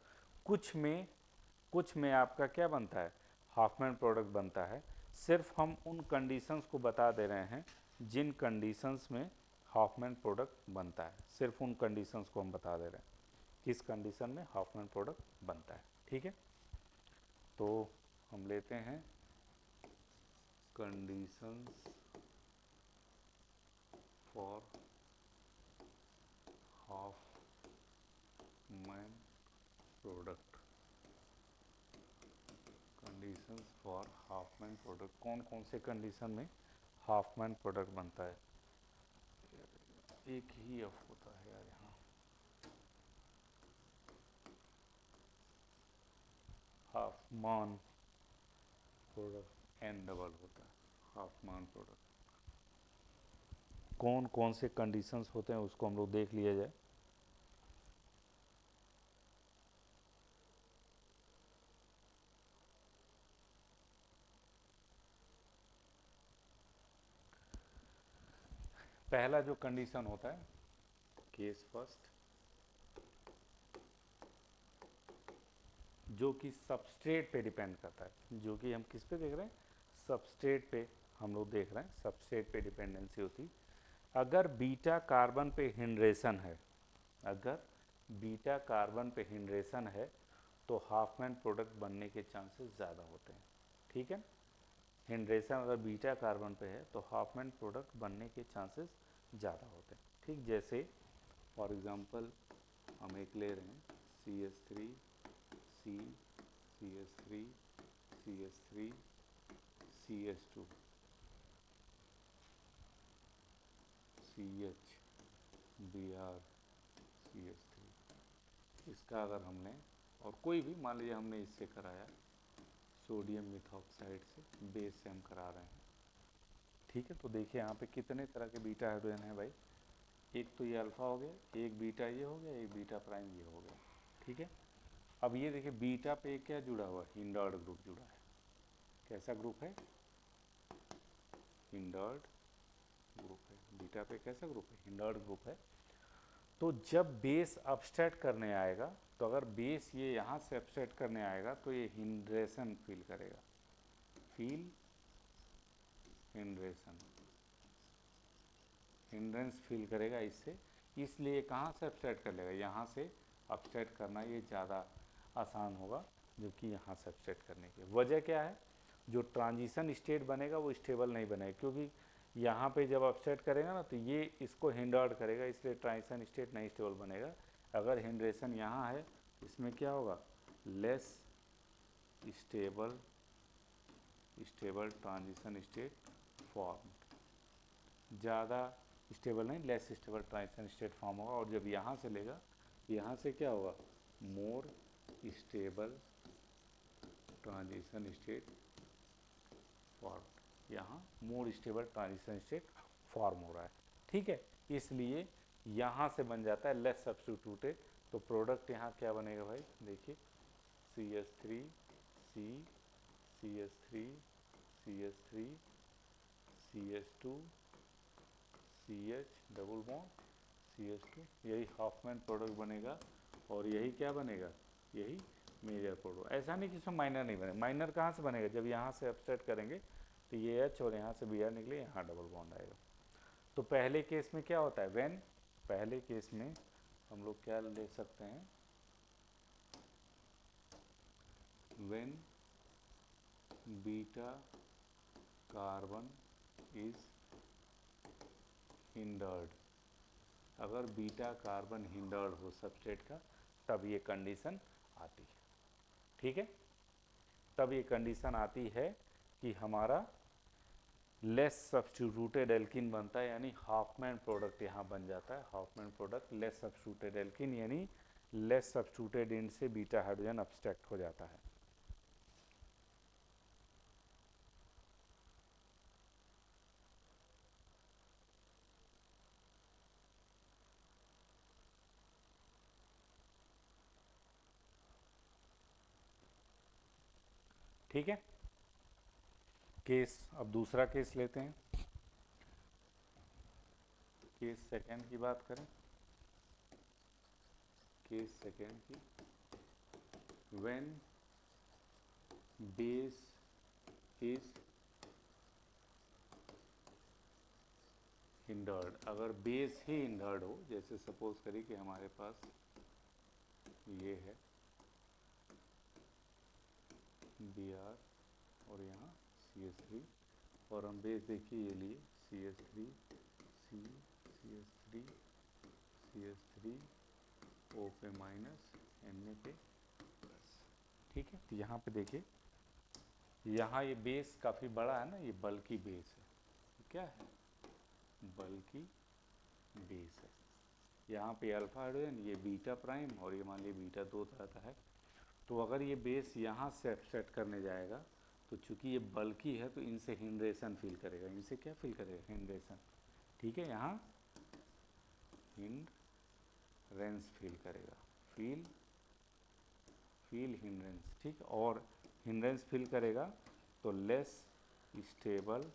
कुछ में आपका क्या बनता है? हाफमैन प्रोडक्ट बनता है। सिर्फ हम उन कंडीशंस को बता दे रहे हैं जिन कंडीशंस में हाफमैन प्रोडक्ट बनता है। सिर्फ उन कंडीशंस को हम बता दे रहे हैं किस कंडीशन में हाफमैन प्रोडक्ट बनता है। ठीक है, तो हम लेते हैं conditions for Hopman product. Conditions for Hopman product, कौन कौन से कंडीशन में हाफमैन प्रोडक्ट बनता है? एक ही एफ होता है यार यहाँ। हाफमैन प्रोडक्ट एन डबल होता है। हाफमैन प्रोडक्ट कौन कौन से कंडीशंस होते हैं उसको हम लोग देख लिया जाए। पहला जो कंडीशन होता है, केस फर्स्ट, जो कि सबस्ट्रेट पे डिपेंड करता है, जो कि हम किस पे देख रहे हैं? सबस्ट्रेट पे हम लोग देख रहे हैं, सबस्ट्रेट पे डिपेंडेंसी होती। अगर बीटा कार्बन पे हिंड्रेशन है तो हाफमैन प्रोडक्ट बनने के चांसेस ज़्यादा होते हैं। ठीक है, हिंड्रेशन अगर बीटा कार्बन पे है तो हाफमैन प्रोडक्ट बनने के चांसेस ज़्यादा होते हैं। ठीक, जैसे फॉर एग्जांपल हम एक ले रहे हैं CH3 C CH3 CH3 CH2 CH Br CH3। इसका अगर हमने, और कोई भी मान लीजिए हमने इससे कराया, सोडियम मिथॉक्साइड से, बेस से हम करा रहे हैं। ठीक है, तो देखिए यहाँ पे कितने तरह के बीटा हाइड्रोजन है भाई। एक तो ये अल्फा हो गया, एक बीटा ये हो गया, एक बीटा प्राइम ये हो गया। ठीक है, अब ये देखिए बीटा पे क्या जुड़ा हुआ है? हिंडर्ड ग्रुप जुड़ा है। कैसा ग्रुप है? हिंडर्ड ग्रुप है। बीटा पे कैसा ग्रुप है? हिंडर्ड ग्रुप है। तो जब बेस अपस्ट्रैक्ट करने आएगा, तो अगर बेस ये यहाँ से अपस्ट्रैक्ट करने आएगा तो ये हिंड्रेशन फील करेगा, फील हिंड्रेशन, हिंड्रेंस फील करेगा इससे, इसलिए कहाँ से अपस्ट्रैक्ट कर लेगा, यहाँ से अपस्ट्रैक्ट करना ये ज़्यादा आसान होगा जबकि यहाँ से अपस्ट्रैक्ट करने की। वजह क्या है, जो ट्रांजिशन स्टेट बनेगा वो स्टेबल नहीं बनेगा, क्योंकि यहाँ पे जब अपस्ट्रैक्ट करेगा ना तो ये इसको हिंडर्ड करेगा, इसलिए ट्रांजिशन स्टेट नहीं स्टेबल बनेगा। अगर हिंड्रेशन यहाँ है इसमें क्या होगा, less stable transition state form, ज़्यादा स्टेबल नहीं, less stable transition state form होगा। और जब यहाँ से लेगा, यहाँ से क्या होगा, more stable transition state form, यहाँ more stable transition state form हो रहा है, ठीक है। इसलिए यहाँ से बन जाता है लेस सब्स्टिट्यूटेड, तो प्रोडक्ट यहाँ क्या बनेगा भाई, देखिए CH3 C CH3 CH3 CH2 CH double bond CH2, यही हाफमैन प्रोडक्ट बनेगा और यही क्या बनेगा, यही मेजर प्रोडक्ट। ऐसा नहीं कि इसमें माइनर नहीं बनेगा, माइनर कहाँ से बनेगा, जब यहाँ से अपस्ट्रैक्ट करेंगे तो ये H और यहाँ से Br निकले, यहाँ डबल बॉन्ड आएगा। तो पहले केस में क्या होता है, व्हेन, पहले केस में हम लोग क्या ले सकते हैं, when beta carbon is hindered, अगर बीटा कार्बन हिंडर्ड हो सबस्ट्रेट का तब ये कंडीशन आती है, ठीक है। तब ये कंडीशन आती है कि हमारा लेस सब्स्टिट्यूटेड एल्किन बनता है, यानी हाफमैन प्रोडक्ट यहाँ बन जाता है, Hofmann product less substituted alkene, यानी लेस सब्स्टिट्यूटेड एंड से बीटा हाइड्रोजन अब्स्ट्रैक्ट हो जाता है। ठीक है। केस, अब दूसरा केस लेते हैं, केस सेकेंड की बात करें, केस सेकेंड की, व्हेन बेस इज हिंडर्ड, अगर बेस ही हिंडर्ड हो, जैसे सपोज करिए कि हमारे पास ये है Br और यहाँ CH3 और हम बेस देखिए ये लिए CH3 C CH3 CH3 O पे माइनस Na पे प्लस, ठीक है। तो यहाँ पे देखिए, यहाँ ये बेस काफ़ी बड़ा है ना, ये बल्कि बेस है, क्या है, बल्कि बेस है। यहाँ पे अल्फा हाइड्रोजन, ये बीटा प्राइम और ये मान लीजिए बीटा 2 तरह का है। तो अगर ये बेस यहाँ से अपसेट करने जाएगा तो चूंकि ये बल्कि है तो इनसे हिंड्रेशन फील करेगा, इनसे क्या फील करेगा, हिंड्रेशन, ठीक है। यहाँ हिंड्रेंस फील करेगा, फील हिंड्रेंस, ठीक। और हिंड्रेंस फील करेगा तो less stable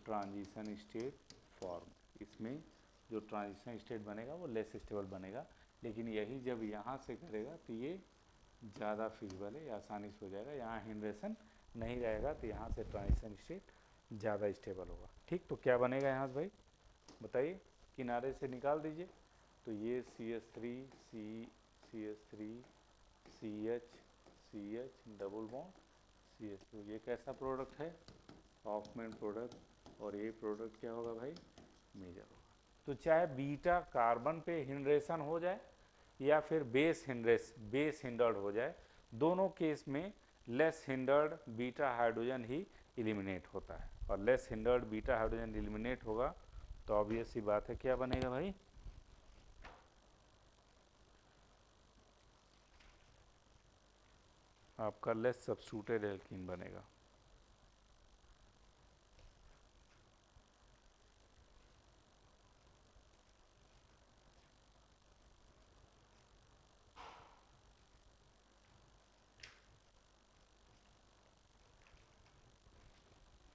transition state form, इसमें जो ट्रांजिशन स्टेट बनेगा वो लेस स्टेबल बनेगा, लेकिन यही जब यहाँ से करेगा तो ये ज़्यादा फीजिबल है, आसानी से हो जाएगा। यहाँ हिंड्रेशन नहीं रहेगा तो यहाँ से ट्रांजिशन स्टेट ज़्यादा स्टेबल होगा, ठीक। तो क्या बनेगा यहाँ से भाई बताइए, किनारे से निकाल दीजिए, तो ये CH3 CH3 CH double bond CH2, ये कैसा प्रोडक्ट है, हाफमैन प्रोडक्ट, और ये प्रोडक्ट क्या होगा भाई, मेजर होगा। तो चाहे बीटा कार्बन पे हिंड्रेशन हो जाए या फिर बेस हिंडर्ड हो जाए, दोनों केस में लेस हिंडर्ड बीटा हाइड्रोजन ही एलिमिनेट होता है, और less hindered beta hydrogen eliminate होगा तो ऑब्वियस सी बात है क्या बनेगा भाई, आपका लेस सब्स्टिट्यूटेड एल्कीन बनेगा।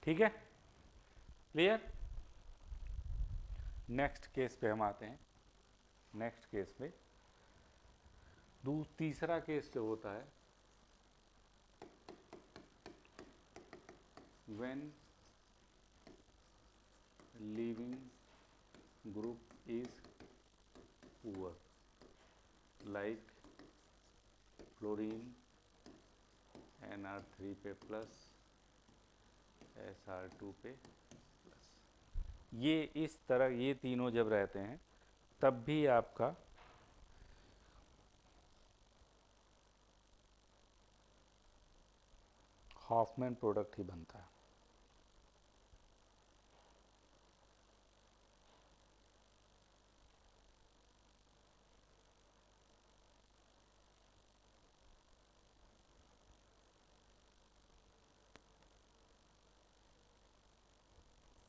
ठीक है, क्लियर। नेक्स्ट केस पे हम आते हैं, नेक्स्ट केस में तीसरा केस जो होता है, when leaving group is poor, like fluorine NR3 पे प्लस, SR2 पे प्लस, ये इस तरह ये तीनों जब रहते हैं तब भी आपका हॉफमैन प्रोडक्ट ही बनता है।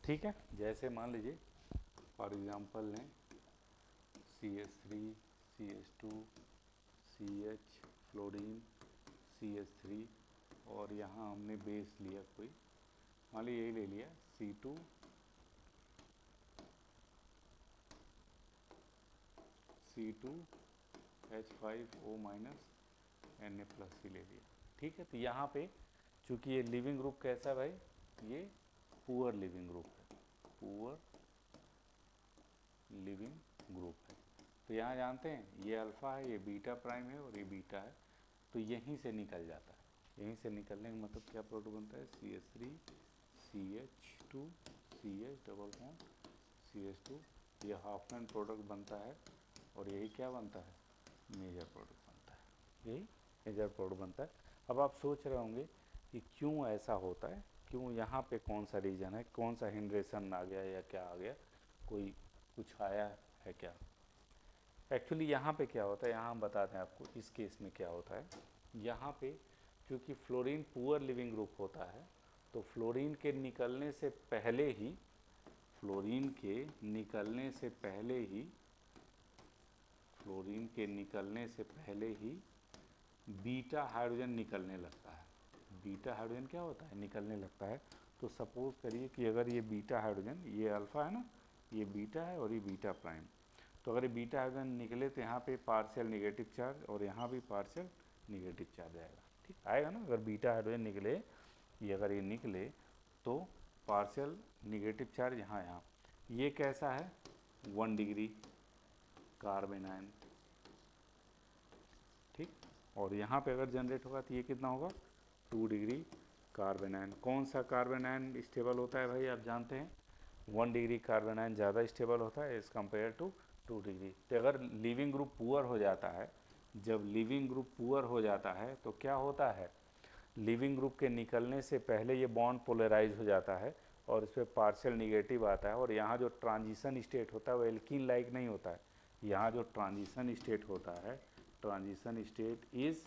ठीक है, जैसे मान लीजिए फॉर एग्जांपल लें CH3 CH2 CH fluorine CH3 और यहाँ हमने बेस लिया कोई, मान लीजिए यही ले लिया C2 H5O minus Na plus ही ले लिया। ठीक है, तो यहाँ पे चूँकि ये लिविंग ग्रुप कैसा है भाई, ये पुअर लिविंग ग्रुप है, पुअर लिविंग ग्रुप है। तो यहाँ जानते हैं ये अल्फ़ा है, ये बीटा प्राइम है और ये बीटा है, तो यहीं से निकल जाता है। यहीं से निकलने का मतलब क्या प्रोडक्ट बनता है, CH3 CH2 CH double bond CH2, ये हाफमैन प्रोडक्ट बनता है और यही क्या बनता है, मेजर प्रोडक्ट बनता है, यही मेजर प्रोडक्ट बनता है। अब आप सोच रहे होंगे कि क्यों ऐसा होता है, क्यों यहाँ पे कौन सा रीज़न है, कौन सा हिंड्रेशन आ गया या क्या आ गया, कोई कुछ आया है क्या। एक्चुअली यहाँ पे क्या होता है, यहाँ हम बताते हैं आपको इस केस में क्या होता है। यहाँ पे क्योंकि फ्लोरीन पुअर लिविंग ग्रुप होता है, तो फ्लोरीन के निकलने से पहले ही, फ्लोरीन के निकलने से पहले ही, फ्लोरीन के निकलने से पहले ही बीटा हाइड्रोजन निकलने लगता है। बीटा हाइड्रोजन क्या होता है, निकलने लगता है। तो सपोज करिए कि अगर ये बीटा हाइड्रोजन, ये अल्फ़ा है ना, ये बीटा है और ये बीटा प्राइम, तो अगर ये बीटा हाइड्रोजन निकले तो यहाँ पे पार्शियल नेगेटिव चार्ज और यहाँ भी पार्शियल नेगेटिव चार्ज आएगा। ठीक आएगा ना, अगर बीटा हाइड्रोजन निकले, ये अगर ये निकले तो पार्शियल नेगेटिव चार्ज यहाँ यहाँ, ये कैसा है 1 डिग्री कार्बन आयन। ठीक, और यहाँ पे अगर जनरेट होगा तो ये कितना होगा 2 डिग्री कार्बन आयन। कौन सा कार्बन आयन स्टेबल होता है भाई, आप जानते हैं 1 डिग्री कार्बन आयन ज़्यादा स्टेबल होता है एज़ कम्पेयर टू 2 डिग्री। तो अगर लिविंग ग्रुप पुअर हो जाता है, जब लिविंग ग्रुप पुअर हो जाता है तो क्या होता है, लिविंग ग्रुप के निकलने से पहले ये बॉन्ड पोलराइज हो जाता है और इस पर पार्शियल निगेटिव आता है, और यहाँ जो ट्रांजिशन स्टेट होता है वो एल्कीन लाइक नहीं होता है। यहाँ जो ट्रांजिशन स्टेट होता है, ट्रांजिशन स्टेट इज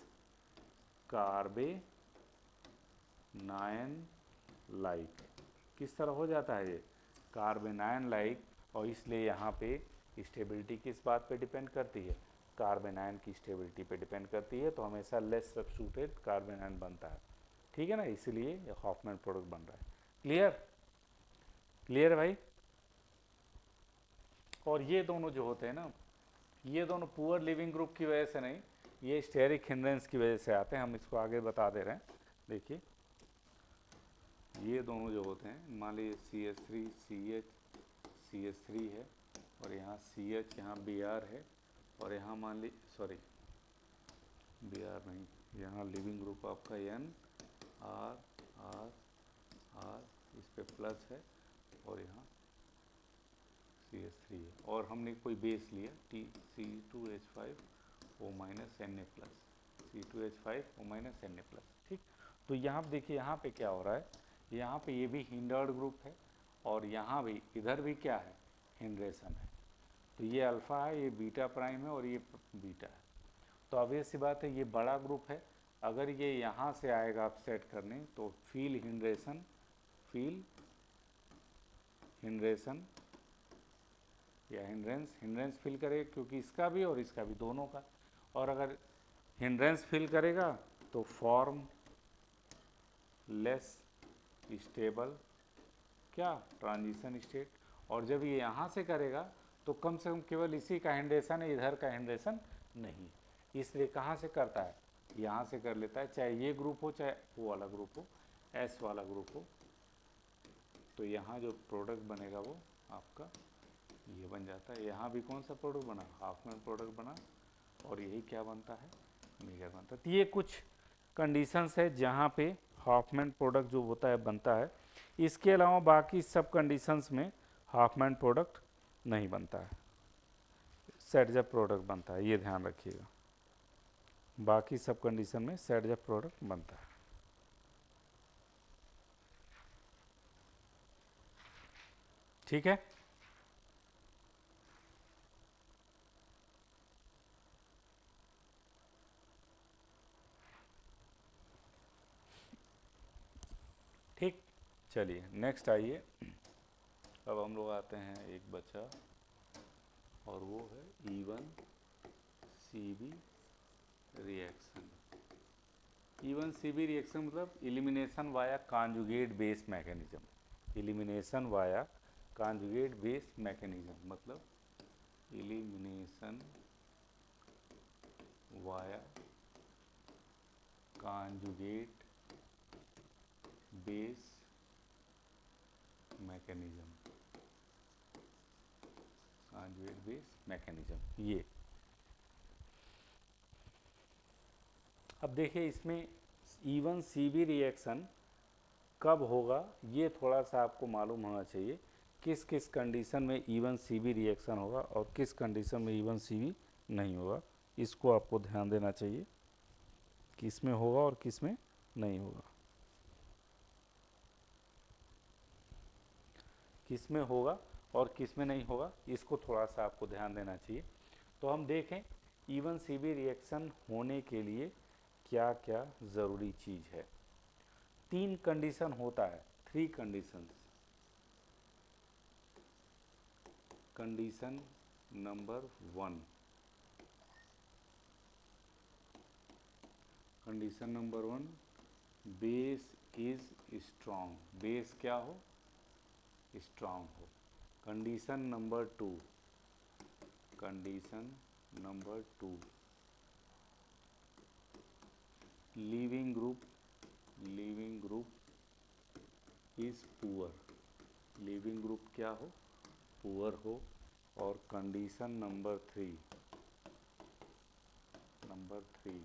कार्बेनायन लाइक। किस तरह हो जाता है ये कार्बेनायन लाइक, और इसलिए यहाँ पे स्टेबिलिटी किस बात पे डिपेंड करती है, कार्बेनायन की स्टेबिलिटी पे डिपेंड करती है। तो हमेशा लेस सब्स्टिट्यूटेड कार्बेनायन बनता है। ठीक है ना, इसलिए ये हॉफमैन प्रोडक्ट बन रहा है। क्लियर, क्लियर है भाई। और ये दोनों जो होते हैं ना, ये दोनों पुअर लिविंग ग्रुप की वजह से नहीं, ये स्टेरिक हिंड्रेंस की वजह से आते हैं। हम इसको आगे बता दे रहे हैं। देखिए ये दोनों जो होते हैं, मान लीजिए CH3 CH3 है और यहाँ CH, यहाँ Br है और यहाँ मान ली सॉरी Br नहीं, यहाँ लिविंग ग्रुप आपका N R R R इस पे प्लस है और यहाँ CH3 है, और हमने कोई बेस लिया C2H5O minus Na plus, C2H5O minus Na plus. ठीक, तो यहाँ देखिए यहाँ पे क्या हो रहा है, यहाँ पे ये भी हिंडर्ड ग्रुप है और यहाँ भी इधर भी क्या है, हिंड्रेशन है। तो ये अल्फ़ा है, ये बीटा प्राइम है और ये बीटा है। तो ऑब्वियस सी बात है ये बड़ा ग्रुप है, अगर ये यहाँ से आएगा आप सेट करने तो फील हिंड्रेशन या हिंड्रेंस फील करेगा, क्योंकि इसका भी और इसका भी, दोनों का। और अगर हिंड्रेंस फील करेगा तो फॉर्म लेस स्टेबल क्या ट्रांजिशन स्टेट, और जब ये यहाँ से करेगा तो कम से कम केवल इसी का हाइड्रेशन है, इधर का हाइड्रेशन नहीं। इसलिए कहाँ से करता है, यहाँ से कर लेता है, चाहे ये ग्रुप हो चाहे वो वाला ग्रुप हो, एस वाला ग्रुप हो। तो यहाँ जो प्रोडक्ट बनेगा वो आपका ये बन जाता है। यहाँ भी कौन सा प्रोडक्ट बना, हाफमैन प्रोडक्ट बना, और यही क्या बनता है, मेजर बनता है। तो ये कुछ कंडीशंस है जहाँ पे हाफमैन प्रोडक्ट जो होता है बनता है। इसके अलावा बाकी सब कंडीशंस में हाफमैन प्रोडक्ट नहीं बनता है, सेटजर प्रोडक्ट बनता है, ये ध्यान रखिएगा। बाकी सब कंडीशन में सेटजर प्रोडक्ट बनता है। ठीक है, ठीक। चलिए नेक्स्ट आइए, अब हम लोग आते हैं एक बचा, और वो है E1CB रिएक्शन। E1CB रिएक्शन मतलब elimination via conjugate base mechanism. Elimination via conjugate base mechanism मतलब elimination via conjugate base mechanism, conjugate base mechanism. ये अब देखिए इसमें E1CB रिएक्शन कब होगा ये थोड़ा सा आपको मालूम होना चाहिए, किस किस कंडीशन में E1CB रिएक्शन होगा और किस कंडीशन में E1CB नहीं होगा। इसको आपको ध्यान देना चाहिए, किस में होगा और किस में नहीं होगा, किस में होगा और किस में नहीं होगा, इसको थोड़ा सा आपको ध्यान देना चाहिए। तो हम देखें E1CB रिएक्शन होने के लिए क्या क्या ज़रूरी चीज़ है। 3 कंडीशन होता है, 3 conditions. Condition number 1, condition number 1, base is strong, base क्या हो, स्ट्रॉन्ग हो। Condition number 2, condition number 2, leaving group, leaving group is poor, leaving group क्या हो, पुअर हो। और condition number 3, number 3,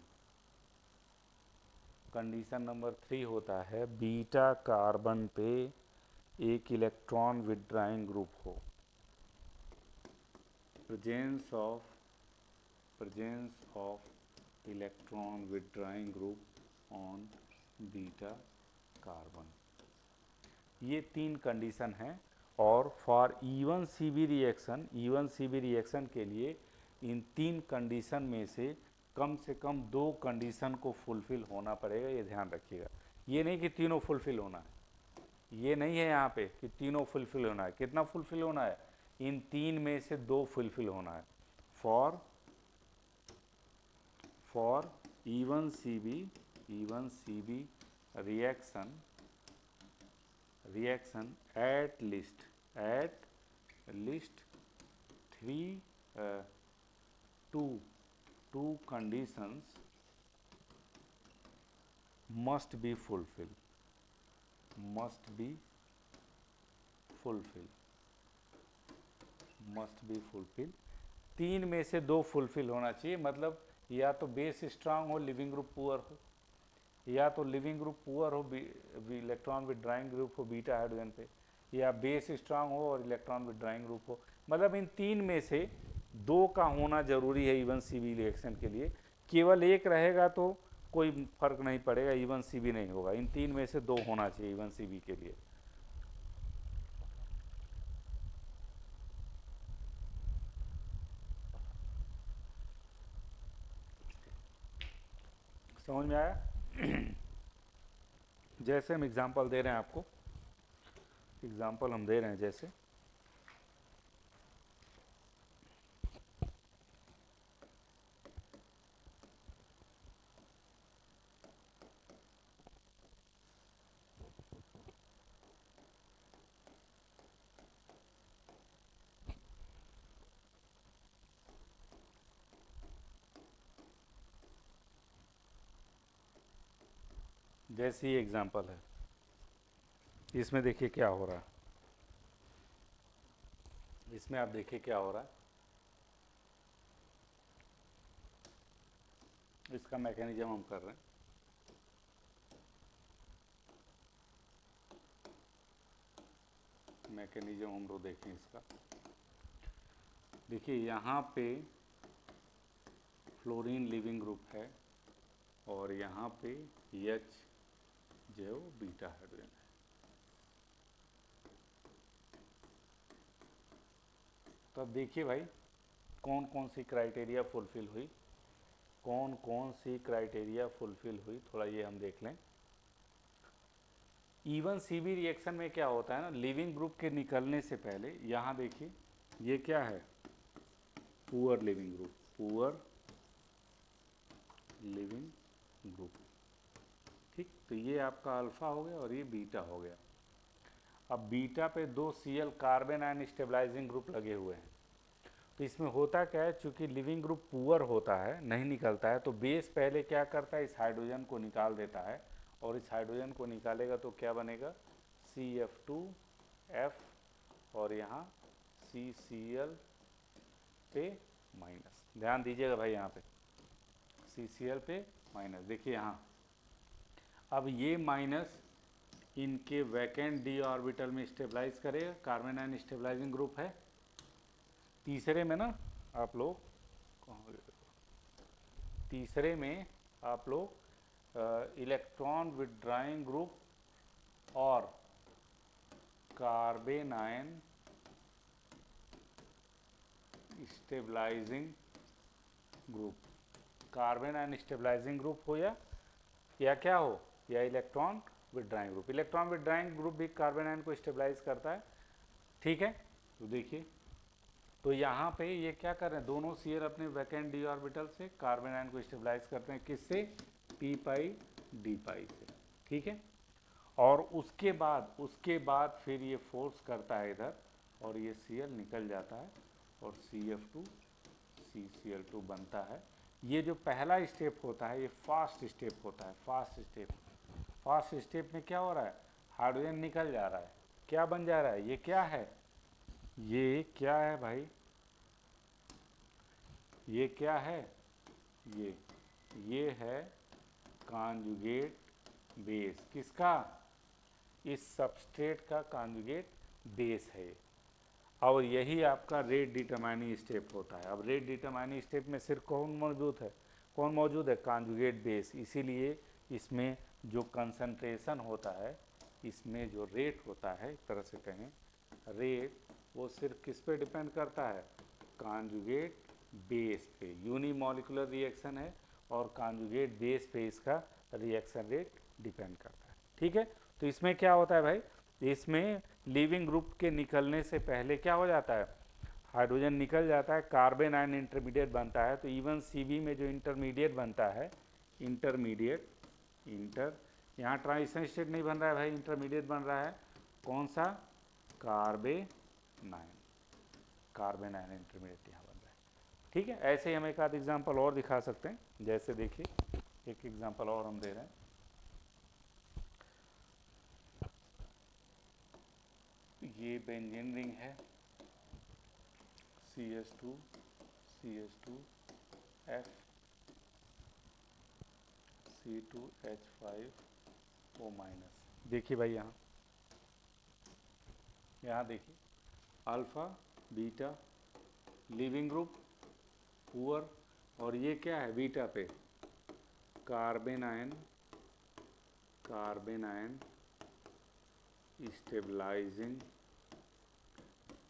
condition number 3 होता है बीटा कार्बन पे एक इलेक्ट्रॉन विड्राइंग ग्रुप हो, presence of electron withdrawing group on beta carbon. ये 3 कंडीशन हैं। और for E1CB reaction, E1CB reaction के लिए इन 3 कंडीशन में से कम 2 कंडीशन को फुलफिल होना पड़ेगा, ये ध्यान रखिएगा। ये नहीं कि तीनों फुलफिल होना है, ये नहीं है यहाँ पे कि तीनों फुलफिल होना है। कितना फुलफिल होना है, इन 3 में से 2 फुलफिल होना है। For E1CB reaction at least 3 two conditions must be fulfilled, must be fulfilled। 3 में से 2 फुलफिल होना चाहिए, मतलब या तो बेस स्ट्रांग हो, लिविंग ग्रुप पुअर हो, या तो लिविंग ग्रुप पुअर हो, इलेक्ट्रॉन विड्राइंग ग्रुप हो बीटा हाइड्रोजन पे, या बेस स्ट्रांग हो और इलेक्ट्रॉन विड्राइंग ग्रुप हो। मतलब इन 3 में से 2 का होना जरूरी है E1CB रिएक्शन के लिए। केवल एक रहेगा तो कोई फर्क नहीं पड़ेगा, E1CB नहीं होगा। इन 3 में से 2 होना चाहिए E1CB के लिए। समझ में आया? जैसे हम एग्जांपल दे रहे हैं आपको, एग्जांपल हम दे रहे हैं जैसे जैसे ये एग्जांपल है, इसमें देखिए क्या हो रहा है, इसमें आप देखिए क्या हो रहा है, इसका मैकेनिज्म हम कर रहे हैं। मैकेनिज्म हम लोग देखें इसका, देखिए यहाँ पे फ्लोरीन लिविंग ग्रुप है और यहाँ पे H जो है वो बीटा हाइड्रोजन है। तो अब देखिए भाई कौन कौन सी क्राइटेरिया फुलफिल हुई, कौन कौन सी क्राइटेरिया फुलफिल हुई, थोड़ा ये हम देख लें। इवन सीबी रिएक्शन में क्या होता है ना, लिविंग ग्रुप के निकलने से पहले यहाँ देखिए ये क्या है, poor leaving group, poor leaving group, ठीक। तो ये आपका अल्फा हो गया और ये बीटा हो गया। अब बीटा पे 2 Cl carbanion stabilising group लगे हुए हैं। तो इसमें होता क्या है, चूंकि लिविंग ग्रुप पुअर होता है, नहीं निकलता है, तो बेस पहले क्या करता है, इस हाइड्रोजन को निकाल देता है और इस हाइड्रोजन को निकालेगा तो क्या बनेगा, CF2F और यहाँ CCl पे माइनस, ध्यान दीजिएगा भाई यहाँ पे CCl पे माइनस। देखिए यहाँ अब ये माइनस इनके वैकेंट डी ऑर्बिटल में स्टेबलाइज करेगा, कार्बन आयन स्टेबलाइजिंग ग्रुप है। तीसरे में ना आप लोग, तीसरे में आप लोग इलेक्ट्रॉन विथड्राइंग ग्रुप और carbanion stabilising group, carbanion stabilising group हो या क्या हो, या electron withdrawing group. Electron withdrawing group भी कार्बन आयन को स्टेबलाइज करता है, ठीक है। तो देखिए, तो यहाँ पे ये क्या कर रहे हैं, दोनों Cl अपने वैकेंट डी ऑर्बिटल से कार्बन आयन को स्टेबलाइज करते हैं, किससे, p पाई d पाई से, ठीक है। और उसके बाद फिर ये फोर्स करता है इधर और ये Cl निकल जाता है और CF2 CCl2 बनता है। ये जो पहला स्टेप होता है ये फास्ट स्टेप होता है, फास्ट स्टेप में क्या हो रहा है, हाइड्रोजन निकल जा रहा है, क्या बन जा रहा है, ये क्या है, ये क्या है भाई, ये क्या है, ये है कॉन्जुगेट बेस, किसका, इस सबस्ट्रेट का कॉन्जुगेट बेस है। और यही आपका रेट डिटरमाइनिंग स्टेप होता है। अब रेट डिटरमाइनिंग स्टेप में सिर्फ कौन मौजूद है, कॉन्जुगेट बेस। इसीलिए इसमें जो कंसंट्रेशन होता है, इसमें जो रेट होता है, एक तरह से कहें रेट, वो सिर्फ किस पे डिपेंड करता है, कॉन्जुगेट बेस पे। यूनिमॉलिक्यूलर रिएक्शन है और कॉन्जुगेट बेस पे इसका रिएक्शन रेट डिपेंड करता है, ठीक है। तो इसमें क्या होता है भाई, इसमें लिविंग ग्रुप के निकलने से पहले क्या हो जाता है, हाइड्रोजन निकल जाता है, कार्बन आयन इंटरमीडिएट बनता है। तो इवन Cb में जो इंटरमीडिएट बनता है, यहाँ ट्रांजिशन स्टेट नहीं बन रहा है भाई, इंटरमीडिएट बन रहा है, कौन सा, कार्बन आयन इंटरमीडिएट यहाँ बन रहा है, ठीक है। ऐसे ही हम एक आध एग्जाम्पल और दिखा सकते हैं, जैसे देखिए एक एग्जाम्पल और हम दे रहे हैं, ये बेंजीन रिंग है, CH2 F C2H5O माइनस। देखिए भाई यहाँ देखिए alpha beta leaving group poor, और ये क्या है, बीटा पे कार्बन आयन स्टेबलाइजिंग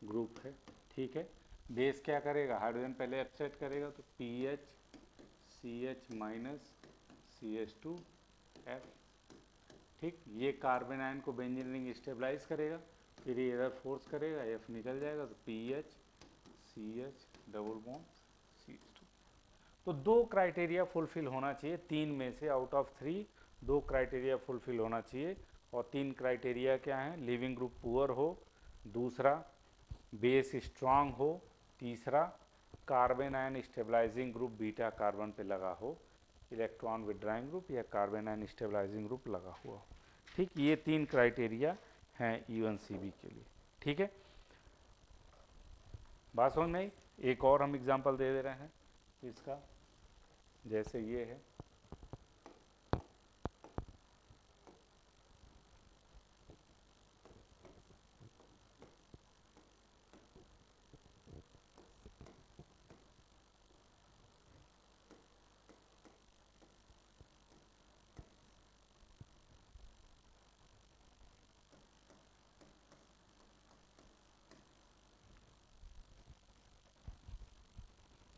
ग्रुप है, ठीक है। बेस क्या करेगा, हाइड्रोजन पहले अपसेट करेगा, तो PH CH माइनस CH2F, ठीक। ये कार्बन आयन को बेंजीन रिंग स्टेबलाइज करेगा, फिर ये इधर फोर्स करेगा, F निकल जाएगा, तो PH CH double bond CH2। तो 2 क्राइटेरिया फुलफिल होना चाहिए, 3 में से आउट ऑफ 3 2 क्राइटेरिया फुलफिल होना चाहिए। और 3 क्राइटेरिया क्या हैं, लिविंग ग्रुप पुअर हो, दूसरा बेस स्ट्रांग हो, तीसरा carbanion stabilising group beta carbon पे लगा हो, इलेक्ट्रॉन विड्रॉइंग ग्रुप या कार्बन आयन स्टेबलाइजिंग ग्रुप लगा हुआ हो। ठीक, ये 3 क्राइटेरिया हैं E1CB के लिए। ठीक है, बात समझ में आई। एक और हम एग्जांपल दे रहे हैं इसका, जैसे ये है,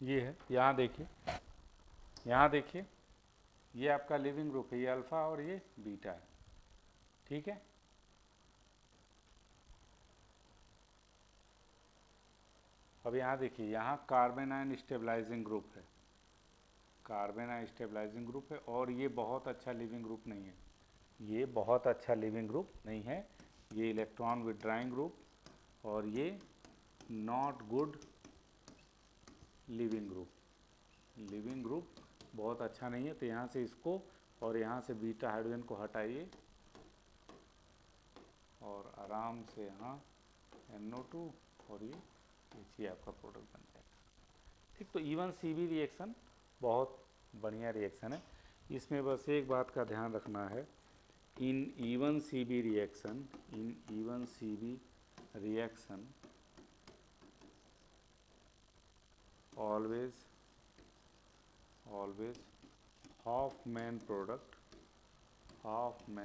ये है, यहाँ देखिए, यहाँ देखिए, ये आपका लिविंग ग्रुप है, ये अल्फा और ये बीटा है। ठीक है, अब यहाँ देखिए, यहाँ कार्बन आयन स्टेबलाइजिंग ग्रुप है, कार्बन आयन स्टेबलाइजिंग ग्रुप है, और ये बहुत अच्छा लिविंग ग्रुप नहीं है, ये बहुत अच्छा लिविंग ग्रुप नहीं है, ये इलेक्ट्रॉन विड्रॉइंग ग्रुप और ये not good leaving group, leaving group बहुत अच्छा नहीं है। तो यहाँ से इसको और यहाँ से बीटा हाइड्रोजन को हटाइए और आराम से यहाँ NO2 और ये आपका प्रोडक्ट बन जाएगा। ठीक, तो E1CB रिएक्शन बहुत बढ़िया रिएक्शन है। इसमें बस एक बात का ध्यान रखना है, इन E1CB रिएक्शन, इन E1CB reaction always half main product formed,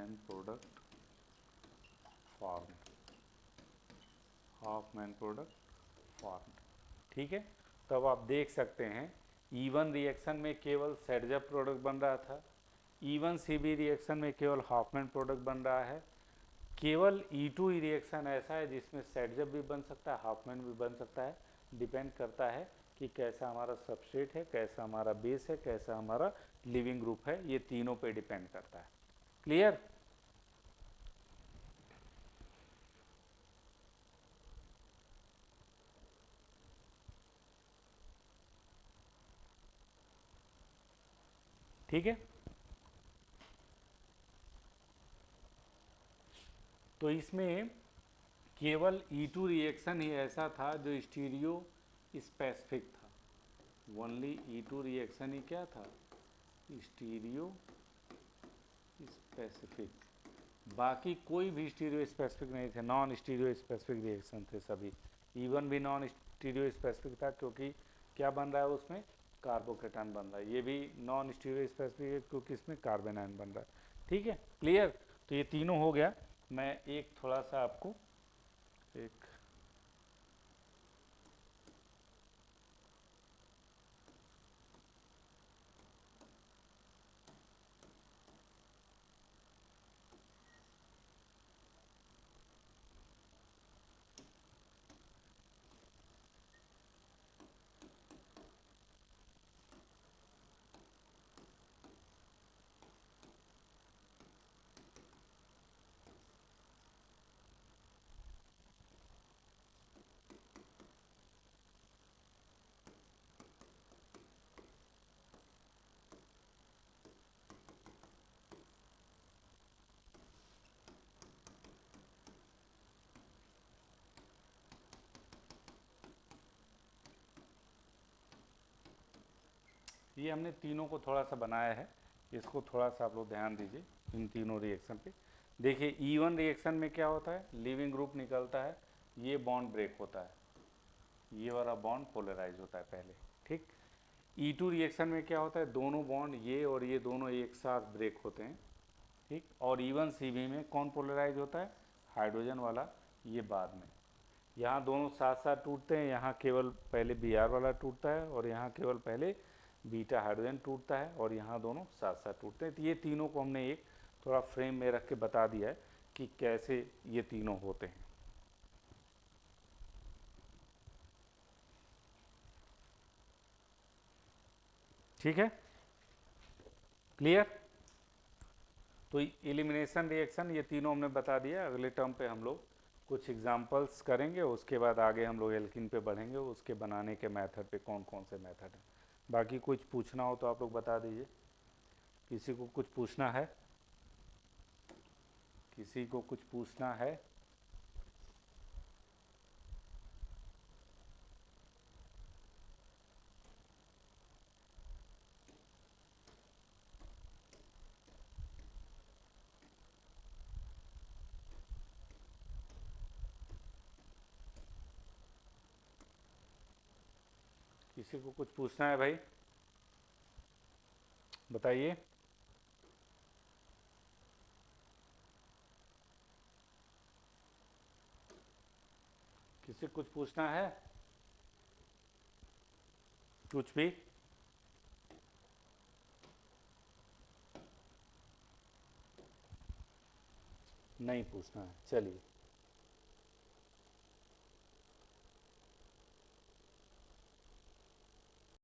half main product formed। ठीक है, तो अब आप देख सकते हैं E1 रिएक्शन में केवल सेडजप प्रोडक्ट बन रहा था, E1CB रिएक्शन में केवल हाफमैन प्रोडक्ट बन रहा है। केवल E2 रिएक्शन ऐसा है जिसमें सेडजप भी बन सकता है, हाफमैन भी बन सकता है, डिपेंड करता है कि कैसा हमारा सबस्ट्रेट है, कैसा हमारा बेस है, कैसा हमारा लिविंग ग्रुप है, ये तीनों पे डिपेंड करता है। क्लियर? ठीक है, तो इसमें केवल E2 रिएक्शन ही ऐसा था जो स्टीरियो स्पेसिफिक था, ओनली E2 रिएक्शन ही क्या था, स्टीरियो स्पेसिफिक, बाकी कोई भी स्टीरियो स्पेसिफिक नहीं थे, नॉन स्टीरियो स्पेसिफिक रिएक्शन थे सभी। E1 भी नॉन स्टीरियो स्पेसिफिक था क्योंकि क्या बन रहा है उसमें, कार्बोकेटान बन रहा है, ये भी नॉन स्टीरियो स्पेसिफिक है क्योंकि इसमें कार्बन आयन बन रहा है। ठीक है, क्लियर? तो ये तीनों हो गया। मैं एक थोड़ा सा आपको एक ये हमने तीनों को थोड़ा सा बनाया है, इसको थोड़ा सा आप लोग ध्यान दीजिए इन तीनों रिएक्शन पे। देखिए E1 रिएक्शन में क्या होता है, लिविंग ग्रुप निकलता है, ये बॉन्ड ब्रेक होता है, ये वाला बॉन्ड पोलराइज होता है पहले। ठीक, E2 रिएक्शन में क्या होता है, दोनों बॉन्ड ये और ये दोनों एक साथ ब्रेक होते हैं। ठीक, और E1CB में कौन पोलराइज होता है, हाइड्रोजन वाला, ये बाद में। यहाँ दोनों साथ साथ टूटते हैं, यहाँ केवल पहले Br वाला टूटता है और यहाँ केवल पहले बीटा हाइड्रोजन टूटता है, और यहाँ दोनों साथ साथ टूटते हैं। तो ये तीनों को हमने एक थोड़ा फ्रेम में रख के बता दिया है कि कैसे ये तीनों होते हैं। ठीक है, क्लियर? तो एलिमिनेशन रिएक्शन ये तीनों हमने बता दिया। अगले टर्म पे हम लोग कुछ एग्जांपल्स करेंगे, उसके बाद आगे हम लोग एल्किन पे बढ़ेंगे, उसके बनाने के मेथड पे कौन कौन से मेथड हैं। बाकी कुछ पूछना हो तो आप लोग बता दीजिए। किसी को कुछ पूछना है? किसी को कुछ पूछना है? किसी को कुछ पूछना है भाई? बताइए। किसी को कुछ पूछना है? कुछ भी? नहीं पूछना है, चलिए।